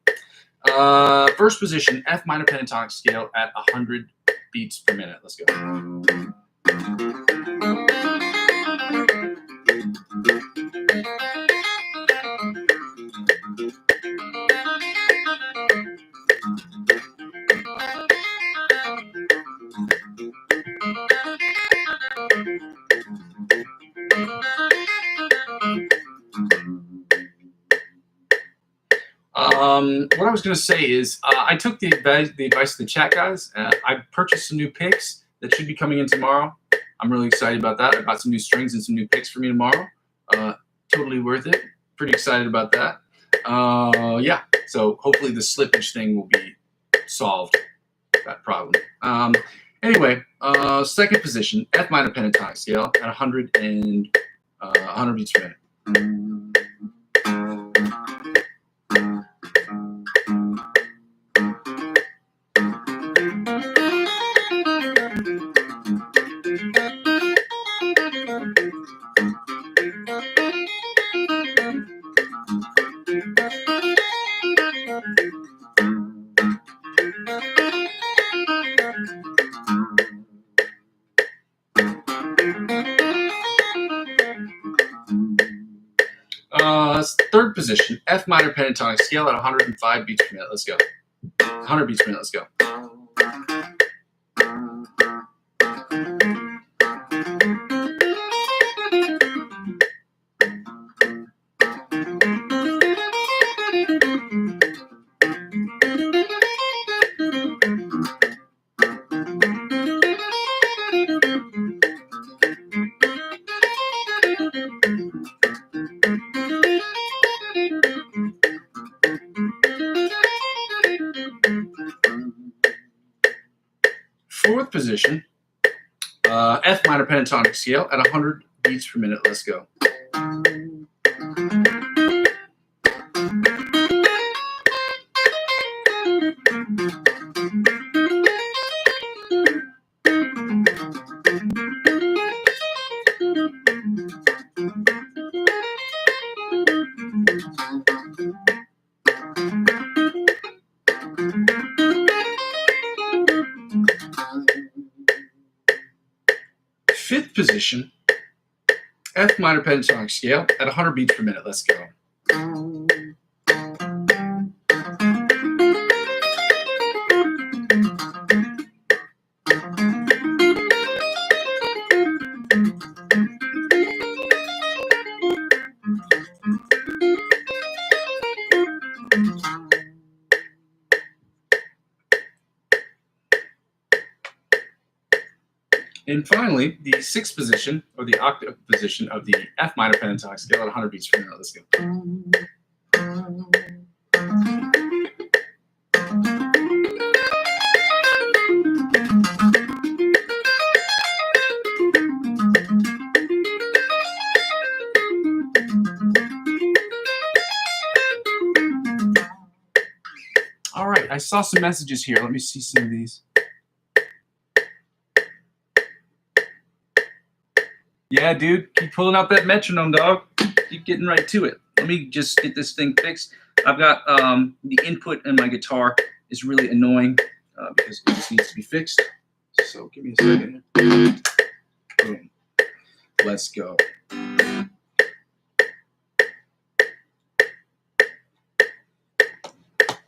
First position, F minor pentatonic scale at 100 beats per minute. Let's go. What I was going to say is I took the advice of the chat, guys. I purchased some new picks that should be coming in tomorrow. I'm really excited about that. I bought some new strings and some new picks for me tomorrow. Totally worth it. Pretty excited about that. Yeah, so hopefully the slippage thing will be solved, that problem. Anyway, second position, F minor pentatonic scale at 100 beats per minute. Third position, F minor pentatonic scale at 105 beats per minute. Let's go. 100 beats per minute. Let's go. position, F minor pentatonic scale at 100 beats per minute. Let's go. Fifth position, F minor pentatonic scale at 100 beats per minute. Let's go. And finally, the sixth position, or the octave position of the F minor pentatonic scale at 100 beats per minute. Let's go. All right, I saw some messages here. Let me see some of these. Yeah, dude, keep pulling out that metronome, dog. Keep getting right to it. Let me just get this thing fixed. I've got the input in my guitar is really annoying because it just needs to be fixed. So give me a second here. Boom. Let's go.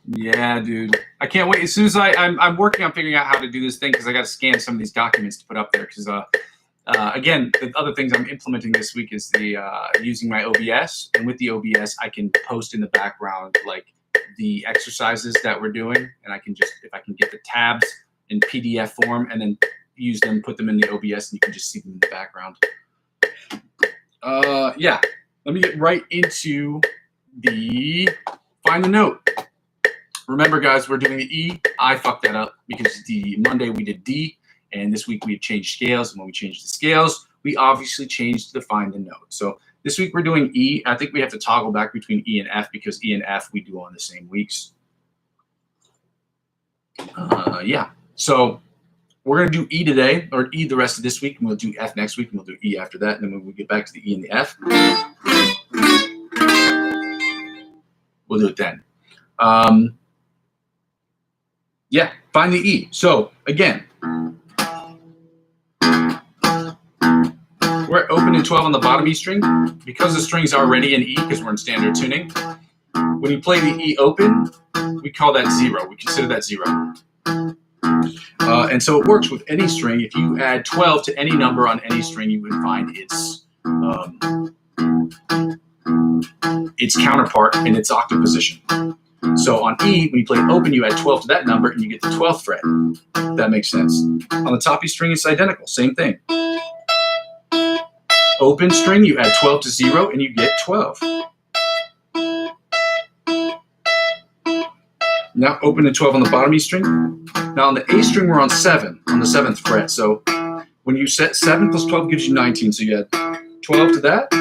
Yeah, dude. I can't wait. As soon as I'm working on figuring out how to do this thing because I got to scan some of these documents to put up there because again, the other things I'm implementing this week is the using my OBS, and with the OBS, I can post in the background like the exercises that we're doing, and I can just, if I can get the tabs in PDF form and then use them, put them in the OBS, and you can just see them in the background. Yeah, let me get right into the find the note. Remember, guys, we're doing the E. I fucked that up because the Monday we did D. And this week we had changed scales, and when we changed the scales, we obviously changed the find the note. So this week we're doing E. I think we have to toggle back between E and F because E and F we do on the same weeks. Yeah, so we're gonna do E today, or E the rest of this week, and we'll do F next week, and we'll do E after that. And then when we get back to the E and the F, we'll do it then. Yeah, find the E. So again, we're at open and 12 on the bottom E string. Because the string's already in E, because we're in standard tuning, when you play the E open, we call that 0. We consider that 0. And so it works with any string. If you add 12 to any number on any string, you would find its counterpart in its octave position. So on E, when you play open, you add 12 to that number, and you get the 12th fret. That makes sense. On the top E string, it's identical. Same thing. Open string, you add 12 to 0, and you get 12. Now open and 12 on the bottom E string. Now on the A string, we're on 7, on the 7th fret. So when you set 7 plus 12 gives you 19. So you add 12 to that,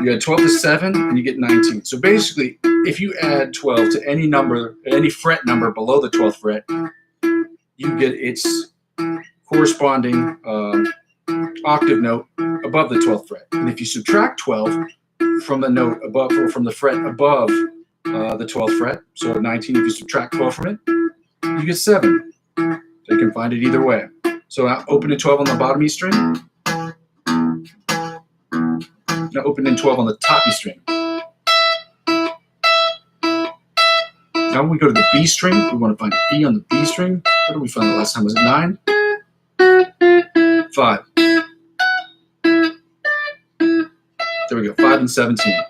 you add 12 to 7, and you get 19. So basically, if you add 12 to any number, any fret number below the 12th fret, you get its corresponding octave note above the 12th fret. And if you subtract 12 from the note above, or from the fret above the 12th fret, so at 19, if you subtract 12 from it, you get 7. So you can find it either way. So now open and 12 on the bottom E string. Now open and 12 on the top E string. Now when we go to the B string, we want to find E on the B string. What did we find the last time? Was it 9? 5. There we go, 5 and 17.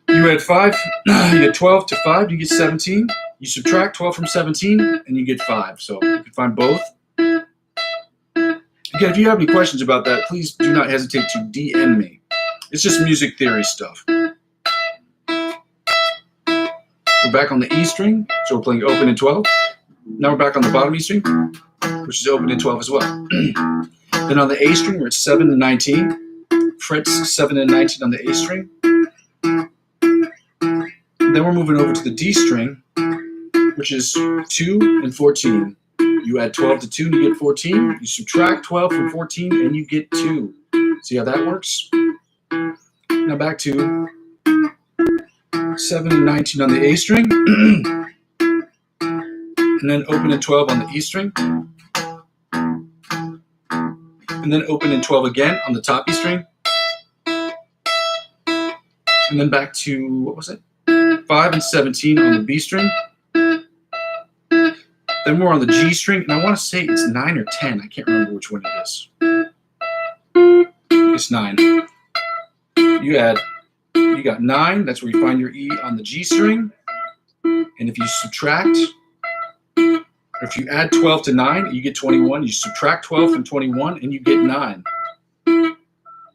You add 5, you get 12 to 5, you get 17. You subtract 12 from 17, and you get 5. So you can find both. Again, if you have any questions about that, please do not hesitate to DM me. It's just music theory stuff. We're back on the E string, so we're playing open and 12. Now we're back on the bottom E string. which is open in 12 as well. Then on the A string, we're at 7 and 19. Frets 7 and 19 on the A string. And then we're moving over to the D string, which is 2 and 14. You add 12 to 2 and you get 14. You subtract 12 from 14 and you get 2. See how that works? Now back to 7 and 19 on the A string. And then open in 12 on the E string. And then open in 12 again on the top E string. And then back to, what was it? 5 and 17 on the B string. Then we're on the G string, and I want to say it's 9 or 10. I can't remember which one it is. It's 9. You got 9. That's where you find your E on the G string. And if you subtract, or if you add 12 to 9, you get 21. You subtract 12 from 21, and you get 9.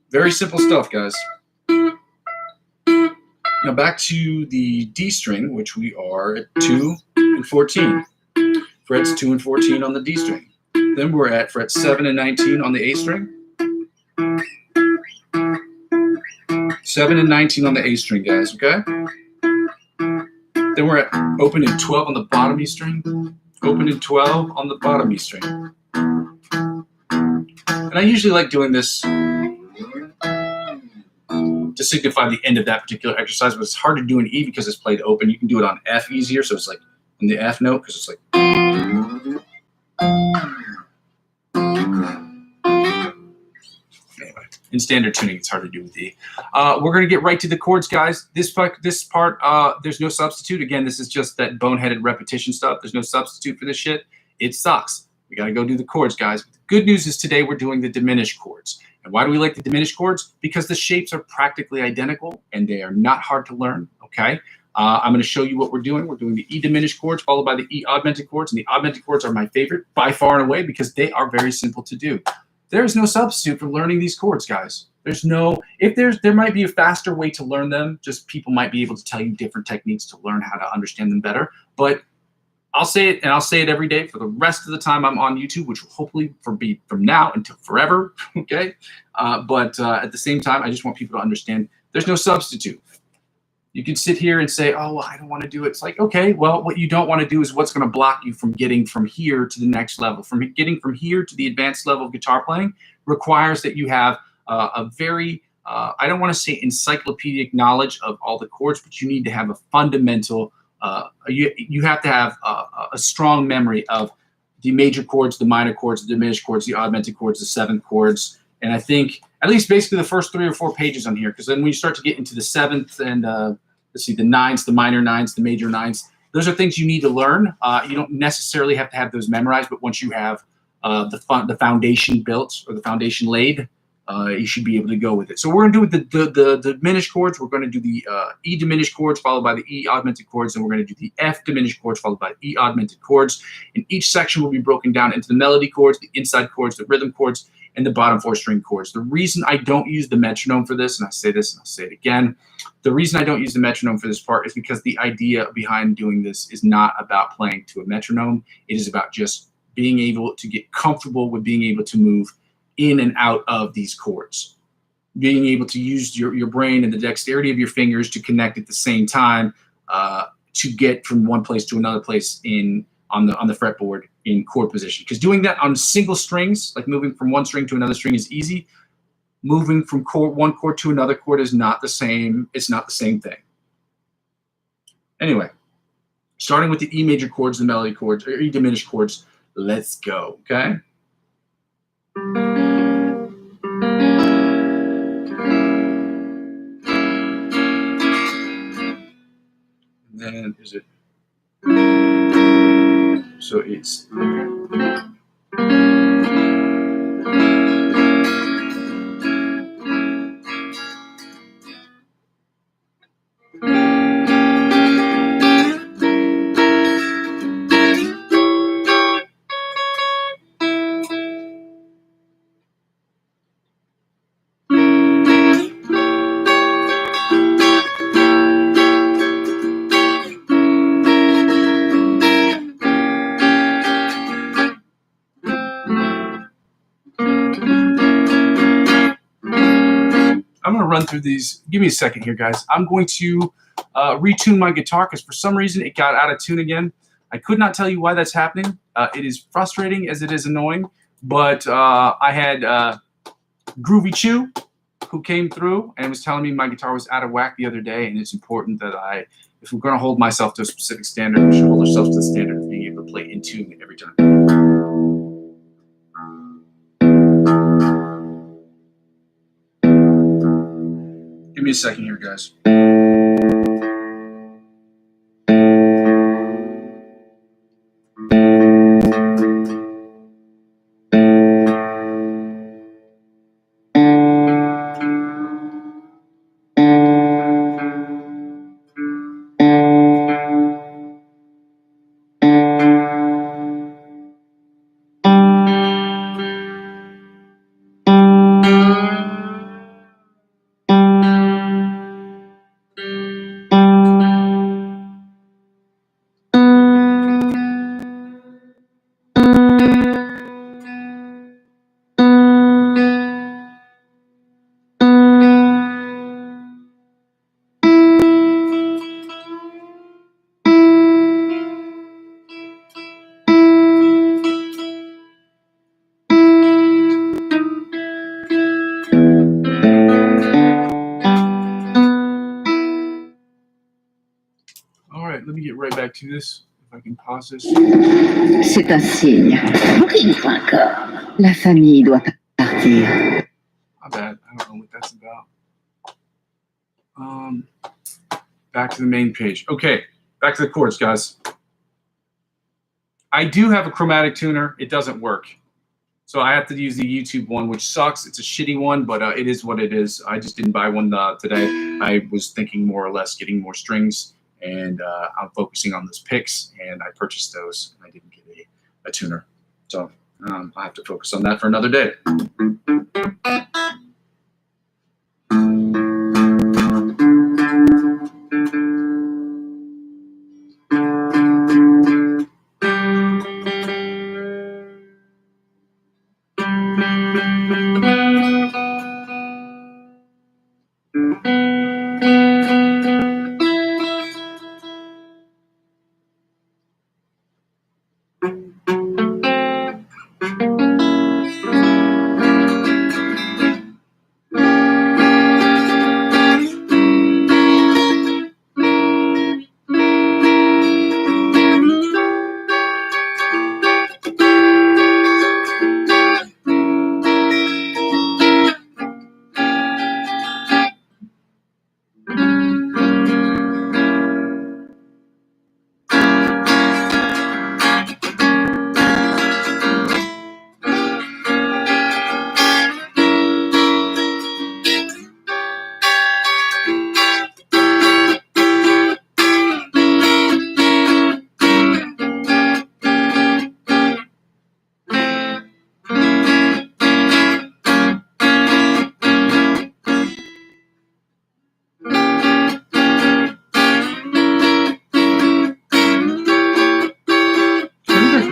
Very simple stuff, guys. Now back to the D string, which we are at 2 and 14. Frets 2 and 14 on the D string. Then we're at fret 7 and 19 on the A string. 7 and 19 on the A string, guys, okay? Then we're at open in 12 on the bottom E string. Open in 12 on the bottom E string. And I usually like doing this to signify the end of that particular exercise, but it's hard to do in E because it's played open. You can do it on F easier, so it's like on the F note, because it's like. Anyway, in standard tuning, it's hard to do with E. We're going to get right to the chords, guys. This part, there's no substitute. Again, this is just that boneheaded repetition stuff. There's no substitute for this shit. It sucks. We got to go do the chords, guys. But the good news is today we're doing the diminished chords. And why do we like the diminished chords? Because the shapes are practically identical and they are not hard to learn, okay? I'm going to show you what we're doing. We're doing the E diminished chords followed by the E augmented chords. And the augmented chords are my favorite by far and away because they are very simple to do. There is no substitute for learning these chords, guys. There might be a faster way to learn them. Just people might be able to tell you different techniques to learn how to understand them better. But I'll say it, and I'll say it every day for the rest of the time I'm on YouTube, which will hopefully be from now until forever, okay? But at the same time, I just want people to understand there's no substitute. You can sit here and say, oh, well, I don't want to do it. It's like, okay, well, what you don't want to do is what's going to block you from getting from here to the next level. From getting from here to the advanced level of guitar playing requires that you have a very, I don't want to say encyclopedic knowledge of all the chords, but you need to have a fundamental, you have to have a strong memory of the major chords, the minor chords, the diminished chords, the augmented chords, the seventh chords. And I think at least basically the first 3 or 4 pages on here, because then when you start to get into the seventh and let's see, the ninths, the minor ninths, the major ninths, those are things you need to learn. You don't necessarily have to have those memorized, but once you have the foundation built or the foundation laid, you should be able to go with it. So we're going to do the diminished chords. We're going to do the E diminished chords followed by the E augmented chords, and we're going to do the F diminished chords followed by the E augmented chords. And each section will be broken down into the melody chords, the inside chords, the rhythm chords, and the bottom 4 string chords. The reason I don't use the metronome for this, and I say this and I'll say it again, the reason I don't use the metronome for this part is because the idea behind doing this is not about playing to a metronome. It is about just being able to get comfortable with being able to move in and out of these chords. Being able to use your brain and the dexterity of your fingers to connect at the same time to get from one place to another place on the fretboard in chord position. Because doing that on single strings, like moving from one string to another string, is easy. Moving from one chord to another chord is not the same. It's not the same thing. Anyway, starting with the E major chords, the melody chords, or E diminished chords, let's go, okay? And then is it? So it's. I'm going to run through these. Give me a second here, guys. I'm going to retune my guitar because for some reason it got out of tune again. I could not tell you why that's happening. It is frustrating as it is annoying, but I had Groovy Chew who came through and was telling me my guitar was out of whack the other day, and it's important that if we're going to hold myself to a specific standard, we should hold ourselves to the standard of being able to play in tune every time. Give me a second here, guys. All right, let me get right back to this. If I can pause this. C'est un signe. Pour une fois encore, la famille doit partir. My bad. I don't know what that's about. Back to the main page. Okay, back to the chords, guys. I do have a chromatic tuner. It doesn't work. So I have to use the YouTube one, which sucks. It's a shitty one, but it is what it is. I just didn't buy one today. I was thinking more or less getting more strings, and I'm focusing on those picks, and I purchased those, and I didn't get a tuner. So I have to focus on that for another day.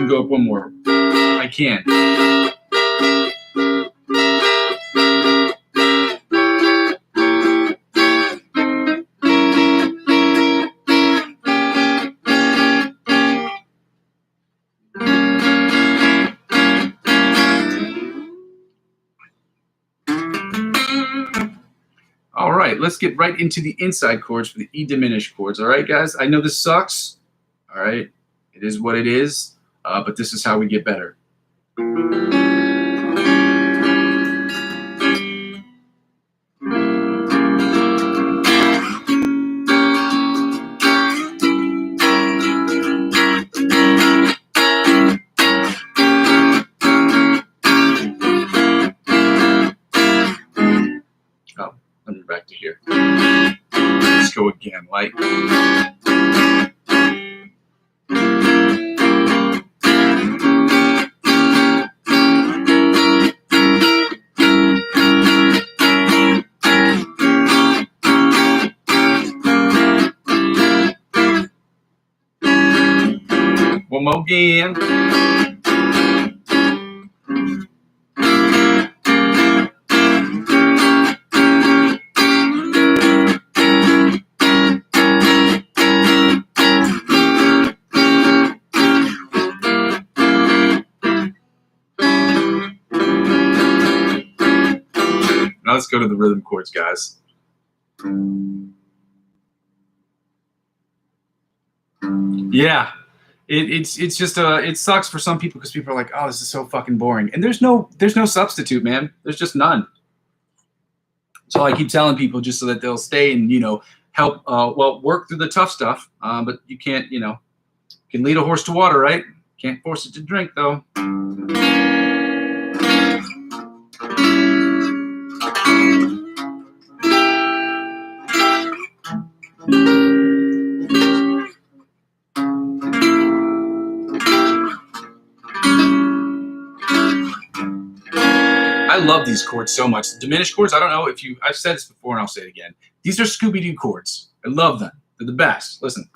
Go up one more. I can. All right, let's get right into the inside chords for the E diminished chords. All right, guys, I know this sucks. All right, it is what it is. But this is how we get better. Oh, let me back to here. Let's go again, like. One more again. let's go to the rhythm chords, guys. Yeah, it's just it sucks for some people because people are like, oh, this is so fucking boring, and there's no substitute, man. There's just none. So I keep telling people just so that they'll stay and help work through the tough stuff. But you can't you can lead a horse to water, right? Can't force it to drink though. I love these chords so much. The diminished chords, I don't know if I've said this before and I'll say it again. These are Scooby-Doo chords. I love them. They're the best. Listen.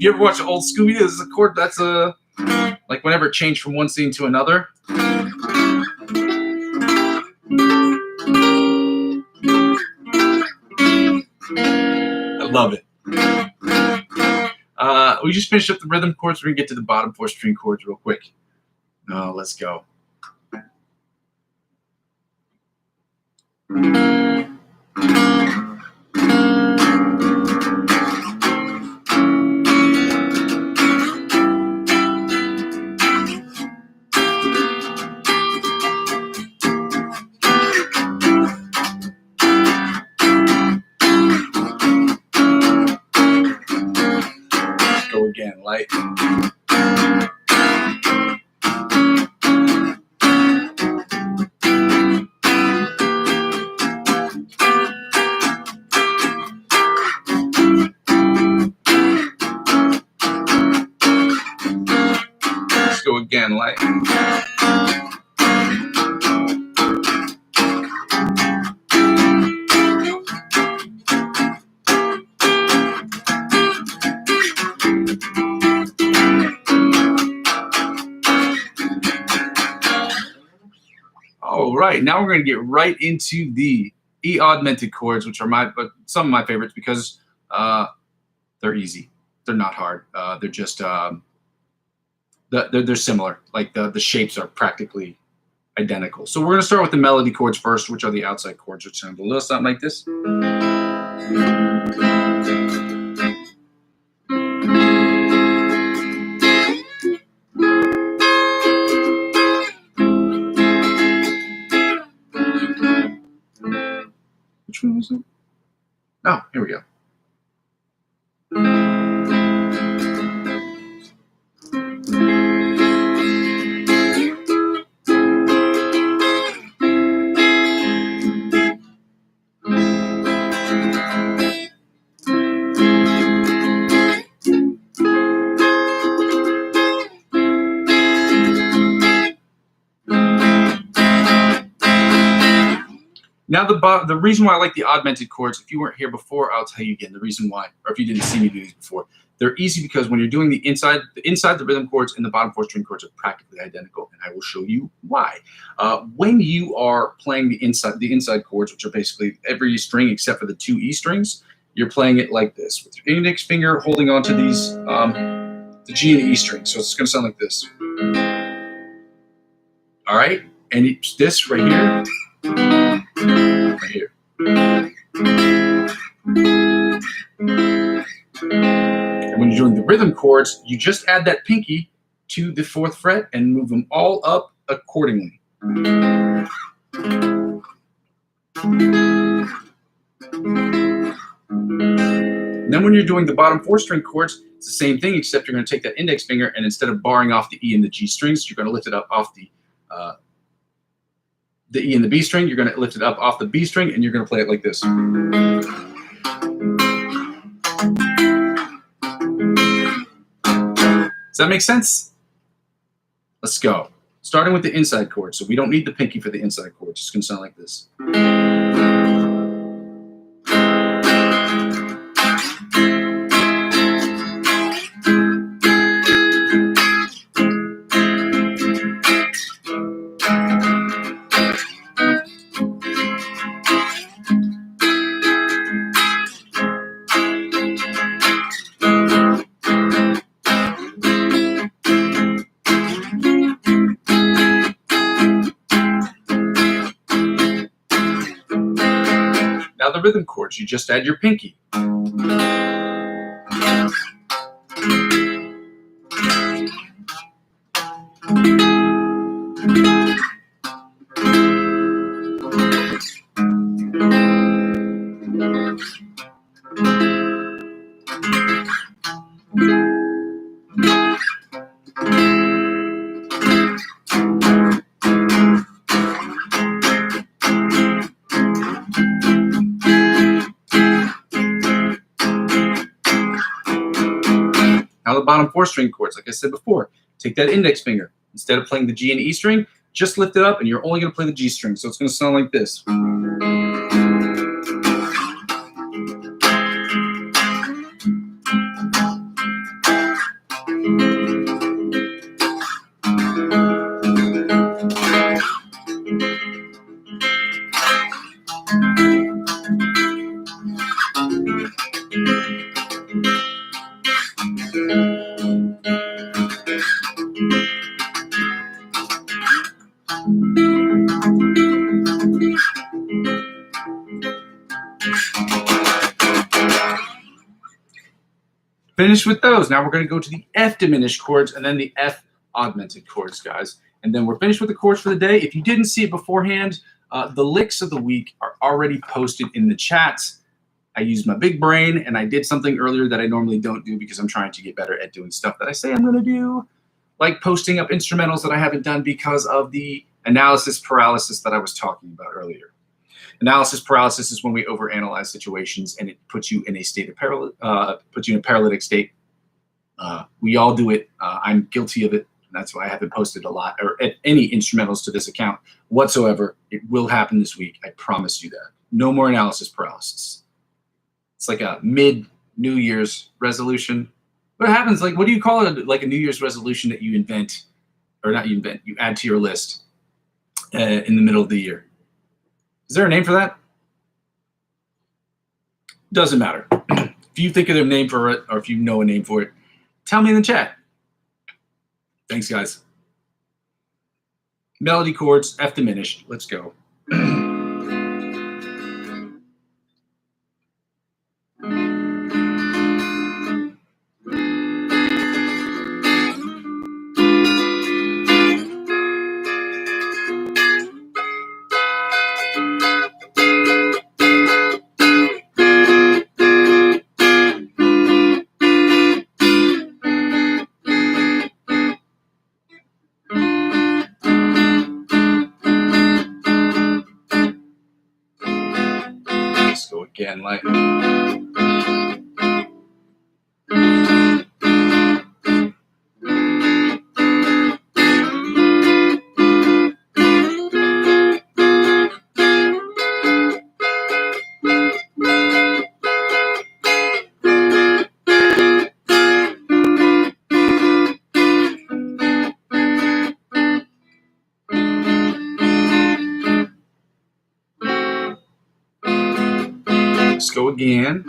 You ever watch old Scooby-Doo? This is a chord that's like whenever it changed from one scene to another. I love it. We just finished up the rhythm chords. We're going to get to the bottom 4 string chords real quick. Let's go. Go again, light. Let's go again, light. All right, now we're going to get right into the E augmented chords, which are some of my favorites because they're easy. They're not hard. They're just they're similar. Like the shapes are practically identical. So we're going to start with the melody chords first, which are the outside chords, which sound a little something like this. Which one was it? Oh, here we go. Now the reason why I like the augmented chords, if you weren't here before, I'll tell you again the reason why, or if you didn't see me do these before. They're easy because when you're doing the inside the rhythm chords and the bottom 4 string chords are practically identical, and I will show you why. When you are playing the inside chords, which are basically every string except for the 2 E strings, you're playing it like this with your index finger holding onto these the G and E strings. So it's going to sound like this. All right, and it's this right here. Right here. And when you're doing the rhythm chords, you just add that pinky to the 4th fret and move them all up accordingly. And then when you're doing the bottom 4 string chords, it's the same thing, except you're going to take that index finger and instead of barring off the E and the G strings, you're going to lift it up off the E and the B string. You're going to lift it up off the B string, and you're going to play it like this. Does that make sense? Let's go. Starting with the inside chord. So we don't need the pinky for the inside chord. It's going to sound like this. Now the rhythm chords, you just add your pinky. Now the bottom 4 string chords, like I said before, take that index finger. Instead of playing the G and E string, just lift it up and you're only going to play the G string. So it's going to sound like this. Finish with those. Now we're going to go to the F diminished chords and then the F augmented chords, guys. And then we're finished with the chords for the day. If you didn't see it beforehand, the licks of the week are already posted in the chats. I used my big brain and I did something earlier that I normally don't do because I'm trying to get better at doing stuff that I say I'm going to do, like posting up instrumentals that I haven't done because of the analysis paralysis that I was talking about earlier. Analysis paralysis is when we overanalyze situations and it puts you in a state of paralytic state. We all do it. I'm guilty of it. And that's why I haven't posted a lot or any instrumentals to this account whatsoever. It will happen this week. I promise you that. No more analysis paralysis. It's like a mid-New Year's resolution. What happens? Like, what do you call it? Like a New Year's resolution that you invent, or not you invent, you add to your list in the middle of the year. Is there a name for that? Doesn't matter. If you think of a name for it, or if you know a name for it, tell me in the chat. Thanks, guys. Melody chords, F diminished. Let's go. Let's go again, like. Let's go again.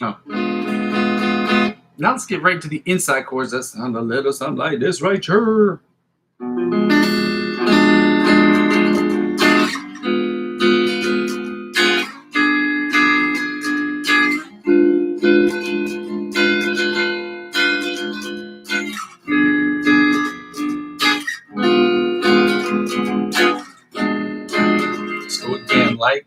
Oh. Now let's get right to the inside chords that sound a little something like this right here. Let's go again, like.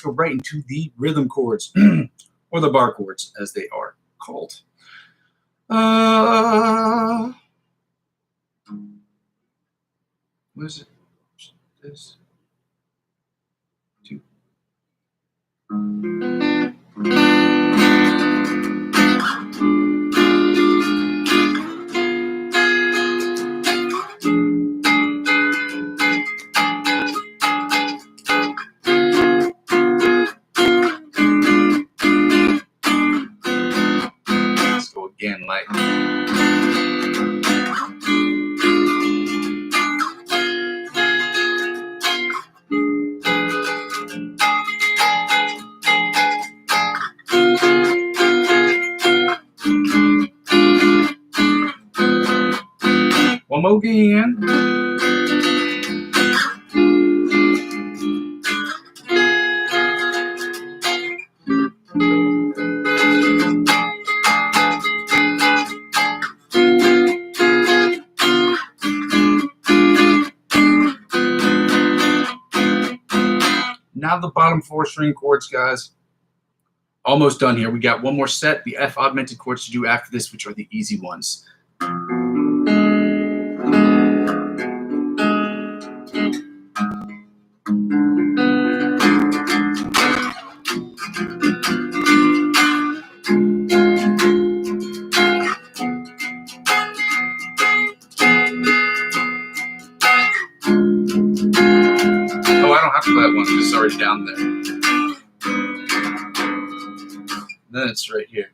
go right into the rhythm chords, or the bar chords, as they are called. What is it? This. Two. Let's go again, like. One more again. Now the bottom 4 string chords, guys. Almost done here. We got one more set, the F augmented chords to do after this, which are the easy ones. Oh, I don't have to play that one because it's already down there. Then it's right here.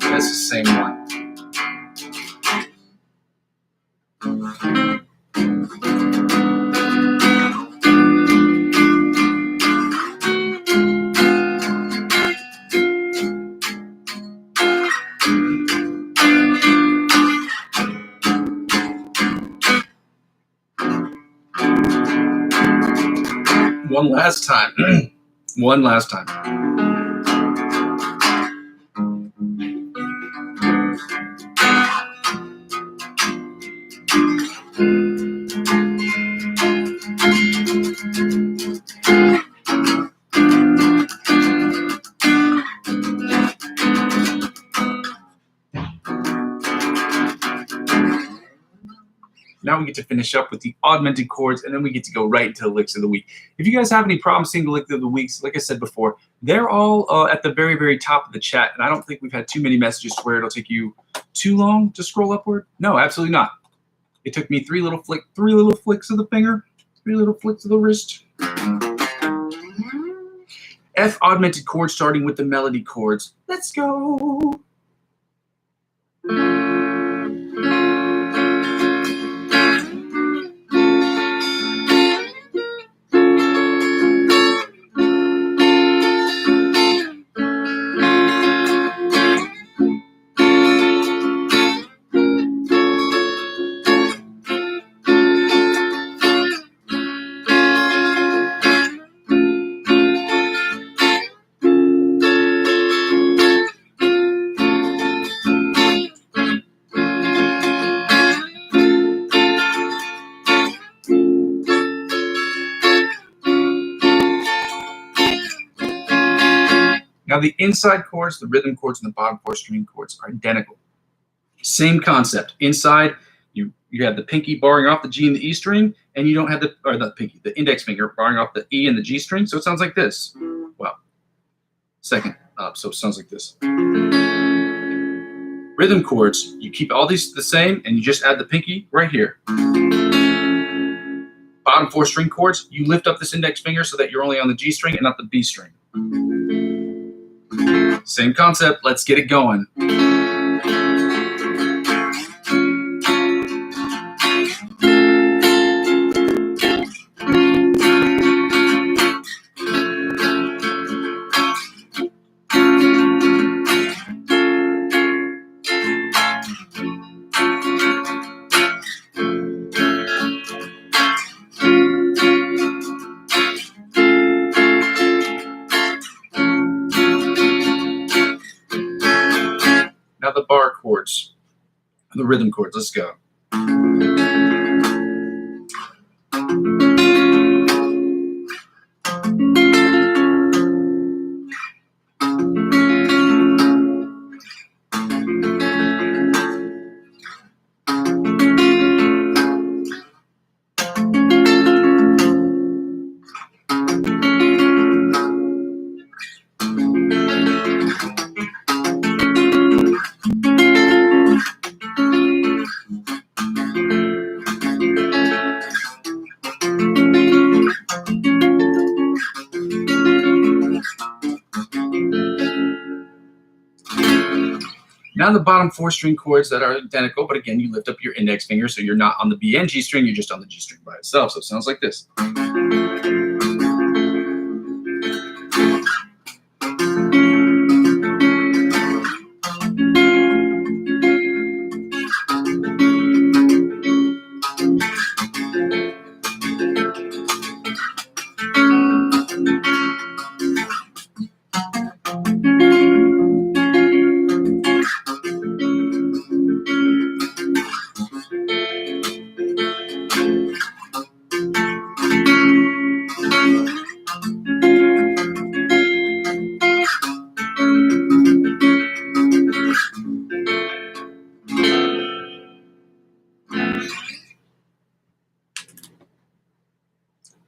That's the same one. One last time. One last time. Now we get to finish up with the augmented chords, and then we get to go right into the licks of the week. If you guys have any problems seeing the licks of the weeks, like I said before, they're all at the very, very top of the chat, and I don't think we've had too many messages where it'll take you too long to scroll upward. No, absolutely not. It took me three little flicks of the finger, 3 little flicks of the wrist. F augmented chords starting with the melody chords. Let's go. Now the inside chords, the rhythm chords, and the bottom 4 string chords are identical. Same concept. Inside, you have the pinky barring off the G and the E string, and you don't have the index finger barring off the E and the G string. So it sounds like this. Well, second up, so it sounds like this. Rhythm chords, you keep all these the same, and you just add the pinky right here. Bottom 4 string chords, you lift up this index finger so that you're only on the G string and not the B string. Same concept. Let's get it going. Now the bar chords, the rhythm chords. Let's go. Now the bottom 4 string chords that are identical, but again, you lift up your index finger, so you're not on the B and G string, you're just on the G string by itself. So it sounds like this.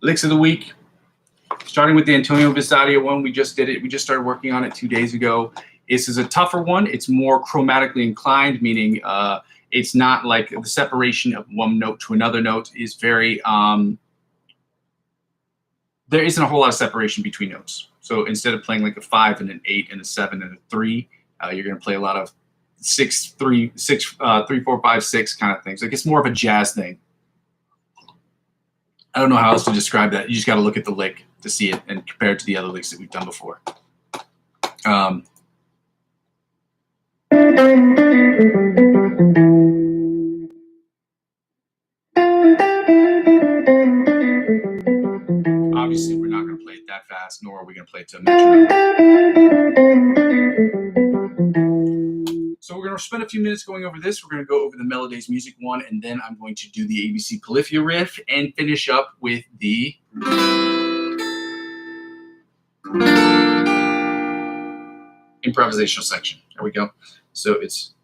Licks of the week. Starting with the Antonio Visadia one, we just did it. We just started working on it 2 days ago. This is a tougher one. It's more chromatically inclined, meaning it's not like the separation of one note to another note is very, there isn't a whole lot of separation between notes. So instead of playing like a 5 and an 8 and a 7 and a 3, you're going to play a lot of 6, 3, 4, 5, 6 kind of things. Like it's more of a jazz thing. I don't know how else to describe that. You just got to look at the lick to see it and compare it to the other licks that we've done before. Obviously, we're not going to play it that fast, nor are we going to play it to a metronome. So we're going to spend a few minutes going over this. We're going to go over the Melodies Music one, and then I'm going to do the ABC Polyphia riff and finish up with the improvisational section. There we go. So it's...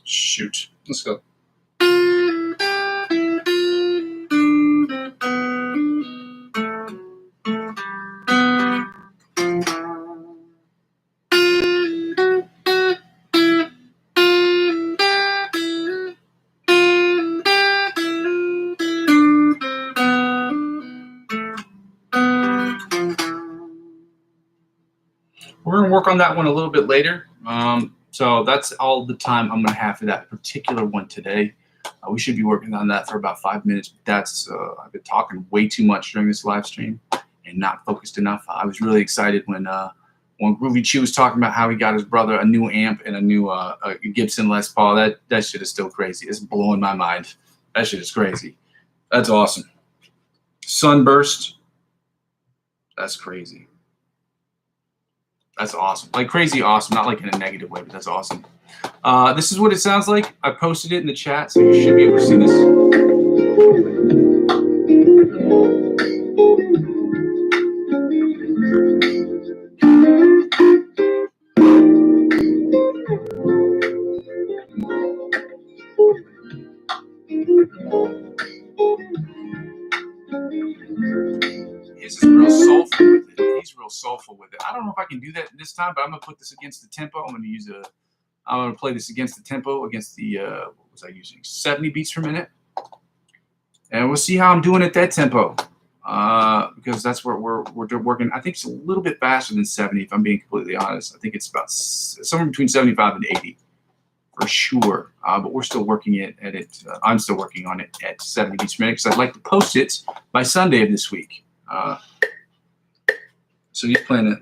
Shoot. Let's go. We're going to work on that one a little bit later. So that's all the time I'm going to have for that particular one today. We should be working on that for about 5 minutes. But that's I've been talking way too much during this live stream and not focused enough. I was really excited when when Groovy Chew was talking about how he got his brother a new amp and a new a Gibson Les Paul, that shit is still crazy. It's blowing my mind. That shit is crazy. That's awesome. Sunburst. That's crazy. That's awesome. Like crazy awesome. Not like in a negative way, but that's awesome. This is what it sounds like. I posted it in the chat, so you should be able to see this. His is real soulful with it. He's real soulful with it. I don't know if I can do that this time, but I'm gonna put this against the tempo. I'm gonna play this against the tempo, against the what was I using? 70 beats per minute. And we'll see how I'm doing at that tempo. Because that's where we're working. I think it's a little bit faster than 70, if I'm being completely honest. I think it's about somewhere between 75 and 80 for sure. But we're still working at it. I'm still working on it at 70 beats per minute because I'd like to post it by Sunday of this week. So he's playing it.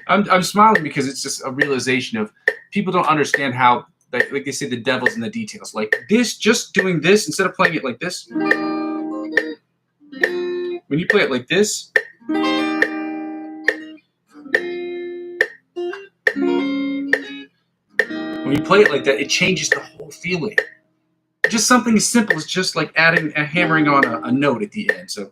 I'm smiling because it's just a realization of people don't understand how, like they say, the devil's in the details. Like this, just doing this instead of playing it like this. When you play it like this, when you play it like that, it changes the whole feeling. Just something as simple as just like hammering on a note at the end. So.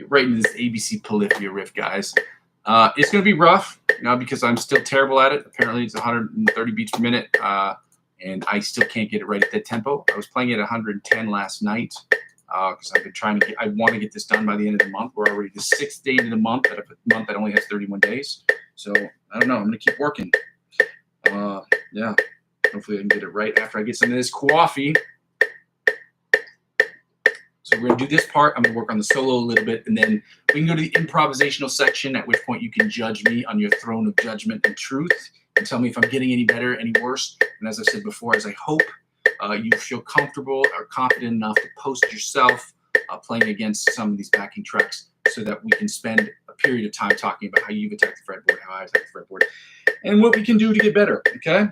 Right into this ABC Polyphia riff, guys. It's going to be rough, because I'm still terrible at it. Apparently, it's 130 beats per minute, and I still can't get it right at that tempo. I was playing at 110 last night because I've been trying to I want to get this done by the end of the month. We're already the 6th day into the month, that only has 31 days. So, I don't know. I'm going to keep working. Yeah. Hopefully, I can get it right after I get some of this coffee. So we're going to do this part. I'm going to work on the solo a little bit, and then we can go to the improvisational section, at which point you can judge me on your throne of judgment and truth and tell me if I'm getting any better, any worse. And as I said before, as I hope you feel comfortable or confident enough to post yourself playing against some of these backing tracks so that we can spend a period of time talking about how you've attacked the fretboard, how I attacked the fretboard. and what we can do to get better, okay?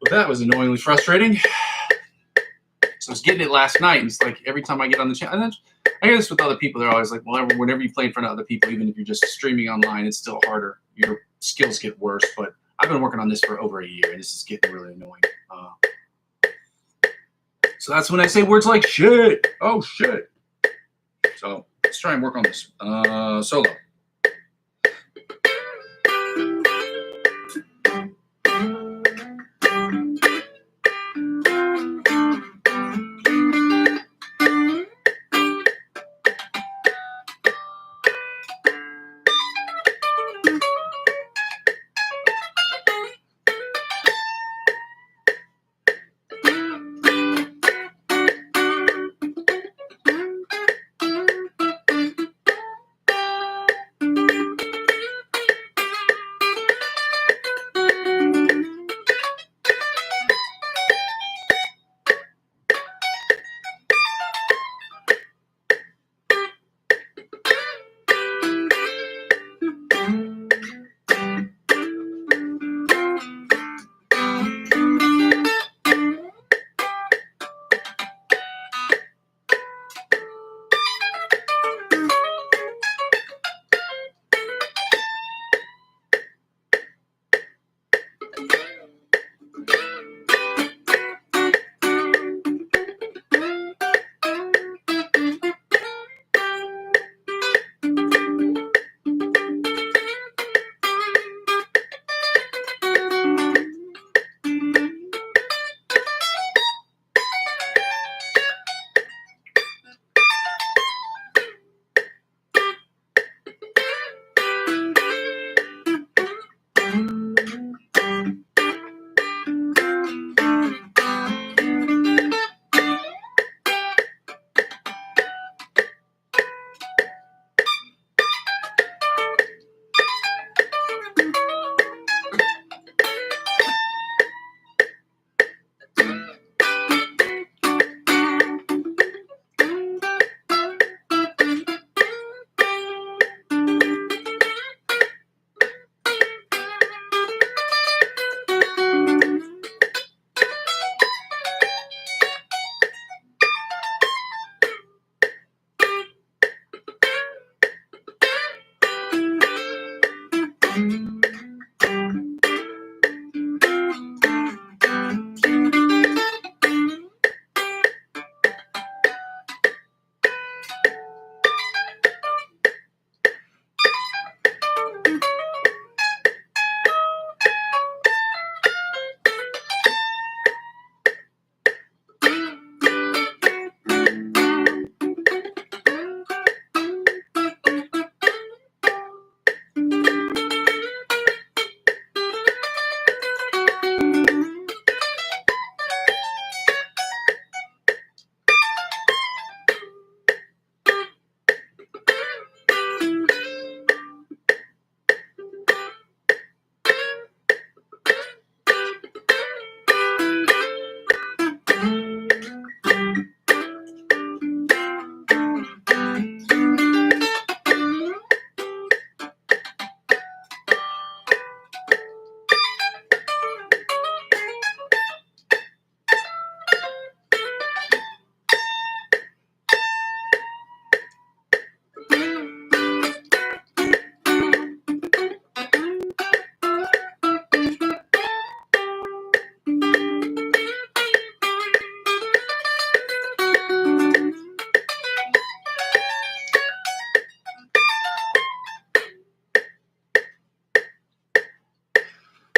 Well, that was annoyingly frustrating. So I was getting it last night, and it's like every time I get on the channel, and then I get this with other people, they're always like, well, whenever you play in front of other people, even if you're just streaming online, it's still harder. Your skills get worse. But I've been working on this for over a year, and this is getting really annoying. So that's when I say words like shit. Oh, shit. So let's try and work on this solo.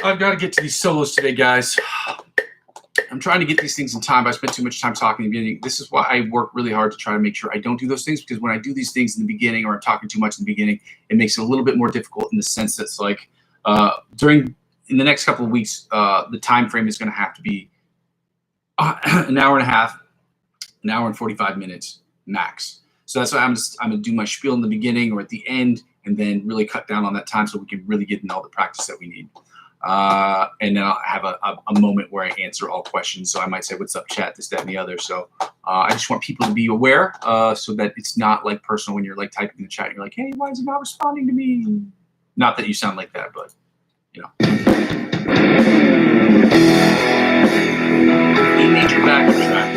I've got to get to these solos today, guys. I'm trying to get these things in time, but I spent too much time talking in the beginning. This is why I work really hard to try to make sure I don't do those things, because when I do these things in the beginning, or I'm talking too much in the beginning, it makes it a little bit more difficult in the sense that's like in the next couple of weeks, the time frame is going to have to be an hour and a half, an hour and 45 minutes max. So that's why I'm going to do my spiel in the beginning or at the end, and then really cut down on that time so we can really get in all the practice that we need. And then I'll have a moment where I answer all questions. So I might say, what's up, chat, this, that, and the other. So I just want people to be aware so that it's not like personal when you're like typing in the chat and you're like, hey, why is it not responding to me? Not that you sound like that, but you know. E major backing track.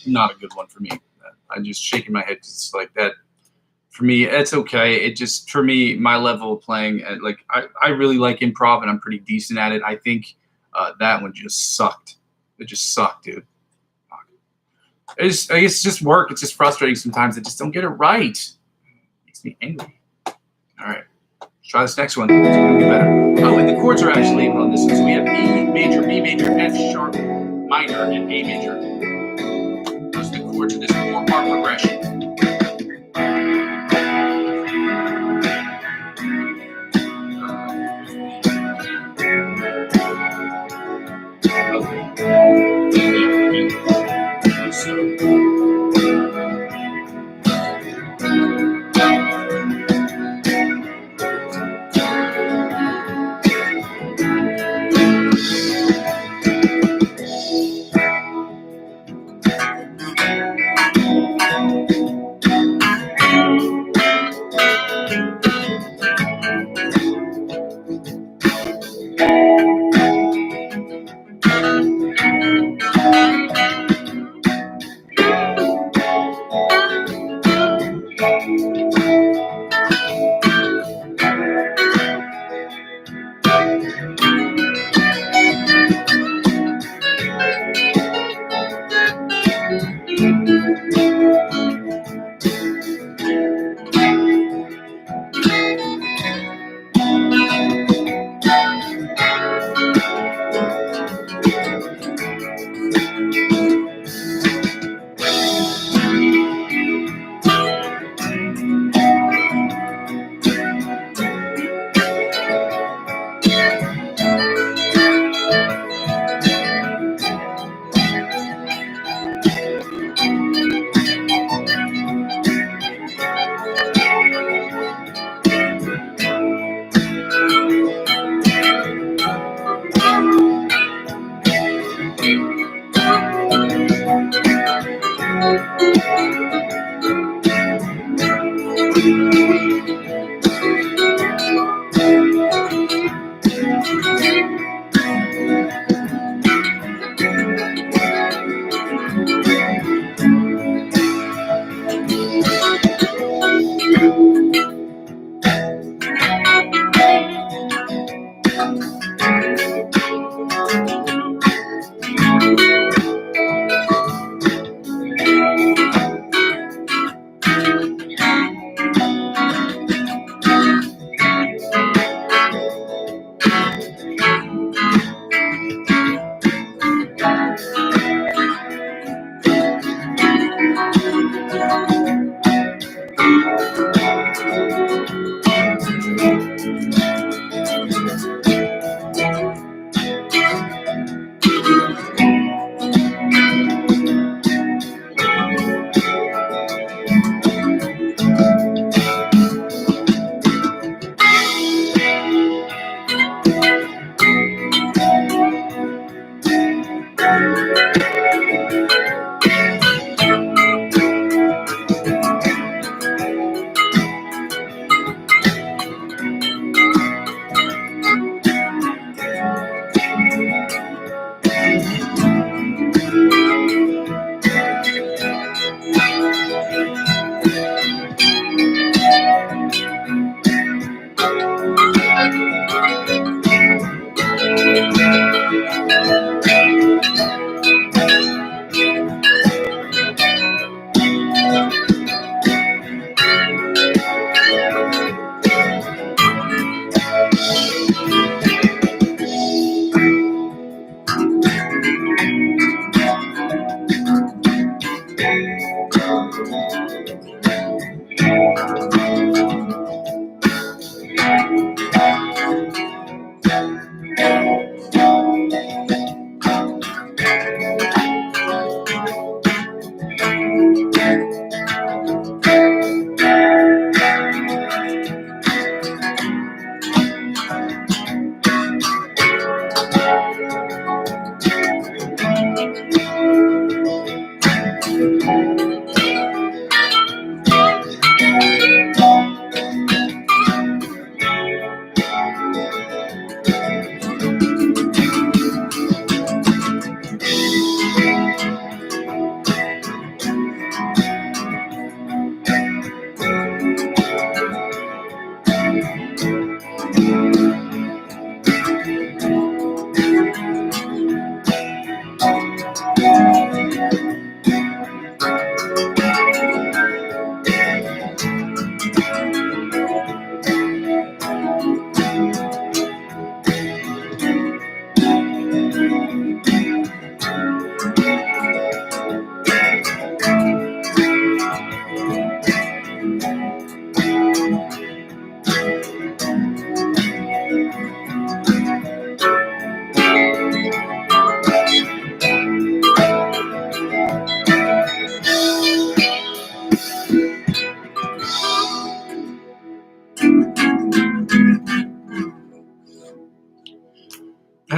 Not a good one for me. I'm just shaking my head. It's like that. For me, it's okay. It just, for me, my level of playing, like I really like improv and I'm pretty decent at it. I think that one just sucked. It just sucked, dude. I guess it's just work. It's just frustrating sometimes. I just don't get it right. It makes me angry. All right. Let's try this next one. It's gonna be better. Oh, and the chords are actually labeled on this one. So we have E major, B major, F sharp, minor, and A major. Those are the chords of this 4-part progression.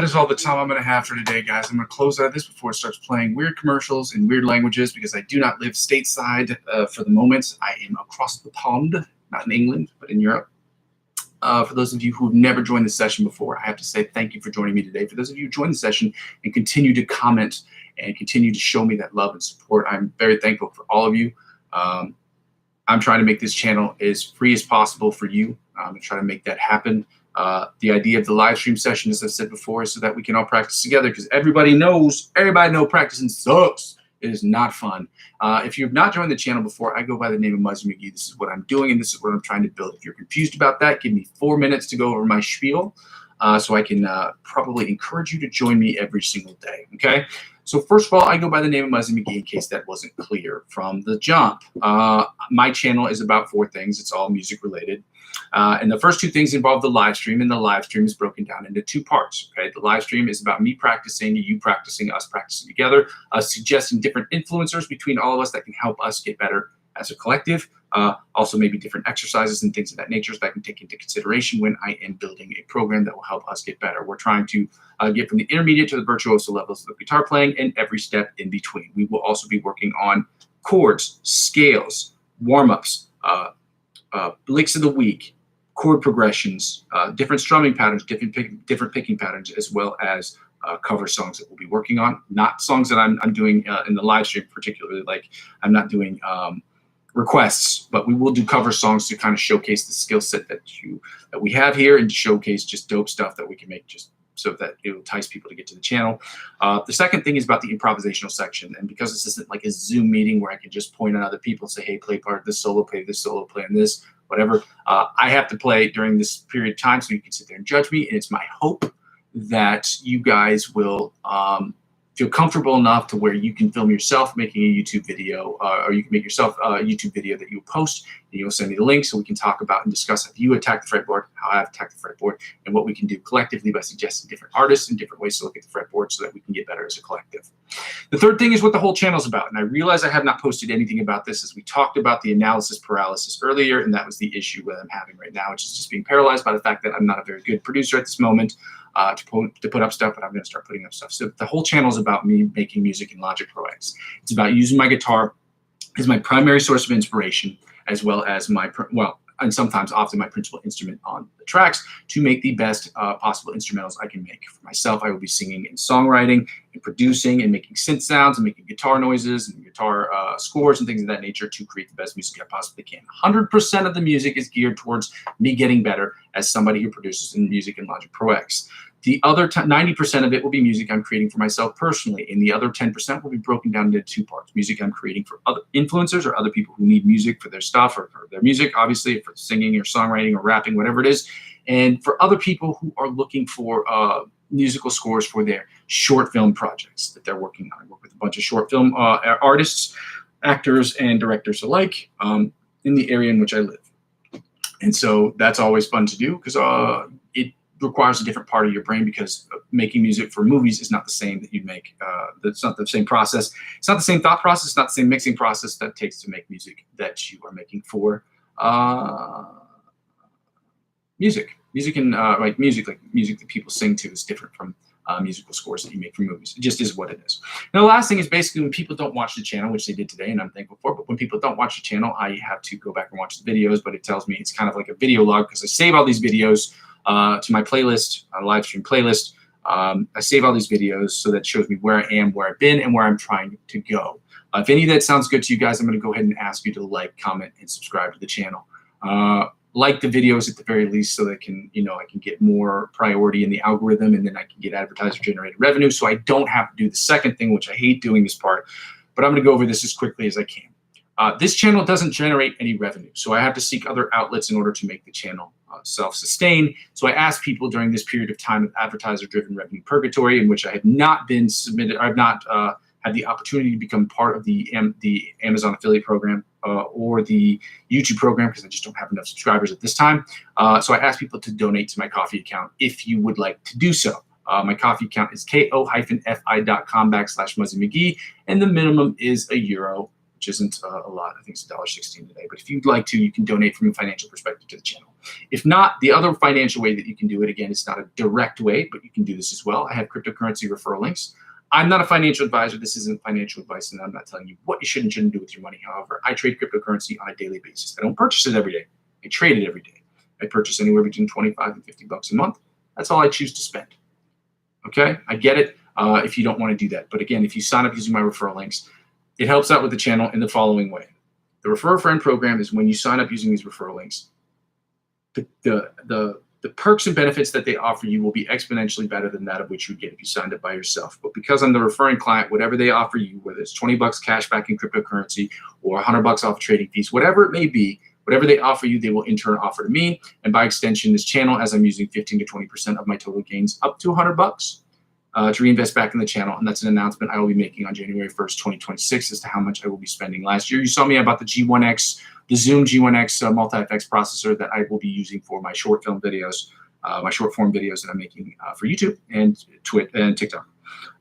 that is all the time I'm going to have for today, guys. I'm going to close out of this before it starts playing weird commercials in weird languages because I do not live stateside for the moment. I am across the pond, not in England, but in Europe. For those of you who have never joined the session before, I have to say thank you for joining me today. For those of you who joined the session and continue to comment and continue to show me that love and support, I'm very thankful for all of you. I'm trying to make this channel as free as possible for you. I'm going to try to make that happen. The idea of the live stream session, as I said before, is so that we can all practice together because everybody knows practicing sucks. It is not fun. If you have not joined the channel before, I go by the name of Muzzy McGee. This is what I'm doing, and this is what I'm trying to build. If you're confused about that, give me 4 minutes to go over my spiel so I can probably encourage you to join me every single day, okay? So first of all, I go by the name of Muzzy McGee in case that wasn't clear from the jump. My channel is about 4 things. It's all music related. And the first 2 things involve the live stream, and the live stream is broken down into 2 parts. Okay, the live stream is about me practicing, you practicing, us practicing together, suggesting different influencers between all of us that can help us get better as a collective. Also, maybe different exercises and things of that nature that I can take into consideration when I am building a program that will help us get better. We're trying to get from the intermediate to the virtuoso levels of guitar playing and every step in between. We will also be working on chords, scales, warm-ups, licks of the week, chord progressions, different strumming patterns, different picking patterns, as well as cover songs that we'll be working on. Not songs that I'm doing in the live stream particularly, like I'm not doing requests, but we will do cover songs to kind of showcase the skill set that we have here and to showcase just dope stuff that we can make just so that it will entice people to get to the channel. The second thing is about the improvisational section. And because this isn't like a Zoom meeting where I can just point at other people and say, hey, play part of this solo, play this solo, play on this, whatever. I have to play during this period of time so you can sit there and judge me. And it's my hope that you guys will feel comfortable enough to where you can film yourself making a YouTube video, or you can make yourself a YouTube video that you'll post, and you'll send me the link so we can talk about and discuss how you attack the fretboard, how I've attacked the fretboard, and what we can do collectively by suggesting different artists and different ways to look at the fretboard so that we can get better as a collective. The third thing is what the whole channel is about, and I realize I have not posted anything about this as we talked about the analysis paralysis earlier, and that was the issue that I'm having right now, which is just being paralyzed by the fact that I'm not a very good producer at this moment. To put up stuff, but I'm going to start putting up stuff. So the whole channel is about me making music in Logic Pro X. It's about using my guitar as my primary source of inspiration, as well as and sometimes often my principal instrument on the tracks to make the best possible instrumentals I can make. For myself, I will be singing and songwriting and producing and making synth sounds and making guitar noises and guitar scores and things of that nature to create the best music I possibly can. 100% of the music is geared towards me getting better as somebody who produces music in Logic Pro X. The other 90% of it will be music I'm creating for myself personally, and the other 10% will be broken down into 2 parts. Music I'm creating for other influencers or other people who need music for their stuff or for their music, obviously, for singing or songwriting or rapping, whatever it is. And for other people who are looking for musical scores for their short film projects that they're working on. I work with a bunch of short film artists, actors, and directors alike in the area in which I live. And so that's always fun to do because it requires a different part of your brain because making music for movies is not the same that you make. It's not the same process. It's not the same thought process. It's not the same mixing process that it takes to make music that you are making for music. Music that people sing to is different from musical scores that you make for movies. It just is what it is. Now, the last thing is basically when people don't watch the channel, which they did today, and I'm thankful for, but when people don't watch the channel, I have to go back and watch the videos, but it tells me it's kind of like a video log because I save all these videos to my playlist, a live stream playlist. I save all these videos so that shows me where I am, where I've been, and where I'm trying to go. If any of that sounds good to you guys, I'm going to go ahead and ask you to like, comment, and subscribe to the channel. Like the videos at the very least so that I can get more priority in the algorithm, and then I can get advertiser-generated revenue so I don't have to do the second thing, which I hate doing this part. But I'm going to go over this as quickly as I can. This channel doesn't generate any revenue, so I have to seek other outlets in order to make the channel self-sustain. So I asked people during this period of time of advertiser-driven revenue purgatory, in which I have not been submitted, I've not had the opportunity to become part of the Amazon affiliate program or the YouTube program because I just don't have enough subscribers at this time. So I asked people to donate to my Ko-fi account if you would like to do so. My Ko-fi account is ko-fi.com/Muzzy McGee, and the minimum is €1. which isn't a lot. I think it's $1.16 today. But if you'd like to, you can donate from a financial perspective to the channel. If not, the other financial way that you can do it, again, it's not a direct way, but you can do this as well. I have cryptocurrency referral links. I'm not a financial advisor. This isn't financial advice, and I'm not telling you what you should and shouldn't do with your money. However, I trade cryptocurrency on a daily basis. I don't purchase it every day. I trade it every day. I purchase anywhere between 25 and 50 bucks a month. That's all I choose to spend. Okay, I get it if you don't want to do that. But again, if you sign up using my referral links, it helps out with the channel in the following way. The Refer a Friend program is when you sign up using these referral links, the perks and benefits that they offer you will be exponentially better than that of which you would get if you signed up by yourself. But because I'm the referring client, whatever they offer you, whether it's 20 bucks cash back in cryptocurrency or 100 bucks off trading fees, whatever it may be, whatever they offer you, they will in turn offer to me. And by extension, this channel, as I'm using 15 to 20% of my total gains, up to 100 bucks to reinvest back in the channel. And that's an announcement I will be making on January 1st, 2026 as to how much I will be spending. Last year, you saw me about the G1X, the Zoom G1X multi-effects processor that I will be using for my short film videos, my short form videos that I'm making for YouTube and Twitter and TikTok.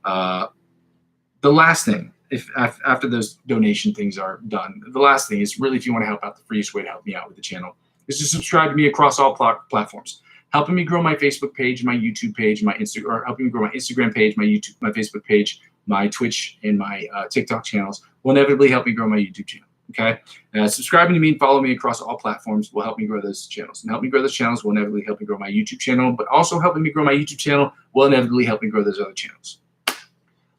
The last thing, after those donation things are done, the last thing is really, if you want to help out, the freest way to help me out with the channel is to subscribe to me across all platforms. Helping me grow my Facebook page, my YouTube page, my Instagram, or helping me grow my Instagram page, my YouTube, my Facebook page, my Twitch, and my TikTok channels will inevitably help me grow my YouTube channel. Okay, subscribing to me and follow me across all platforms will help me grow those channels. And help me grow those channels will inevitably help me grow my YouTube channel, but also helping me grow my YouTube channel will inevitably help me grow those other channels.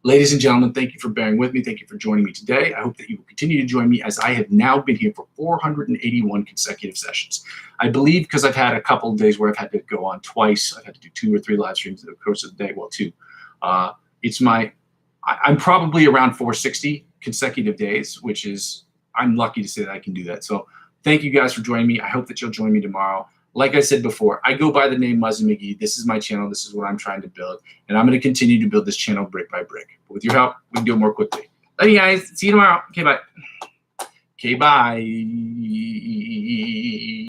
Ladies and gentlemen, thank you for bearing with me. Thank you for joining me today. I hope that you will continue to join me, as I have now been here for 481 consecutive sessions. I believe, because I've had a couple of days where I've had to go on twice. I've had to do 2 or 3 live streams in the course of the day. Well, 2. I'm probably around 460 consecutive days, which is, I'm lucky to say that I can do that. So thank you guys for joining me. I hope that you'll join me tomorrow. Like I said before, I go by the name Muzzy McGee. This is my channel. This is what I'm trying to build. And I'm going to continue to build this channel brick by brick. But with your help, we can do it more quickly. Love you guys. See you tomorrow. Okay, bye. Okay, bye.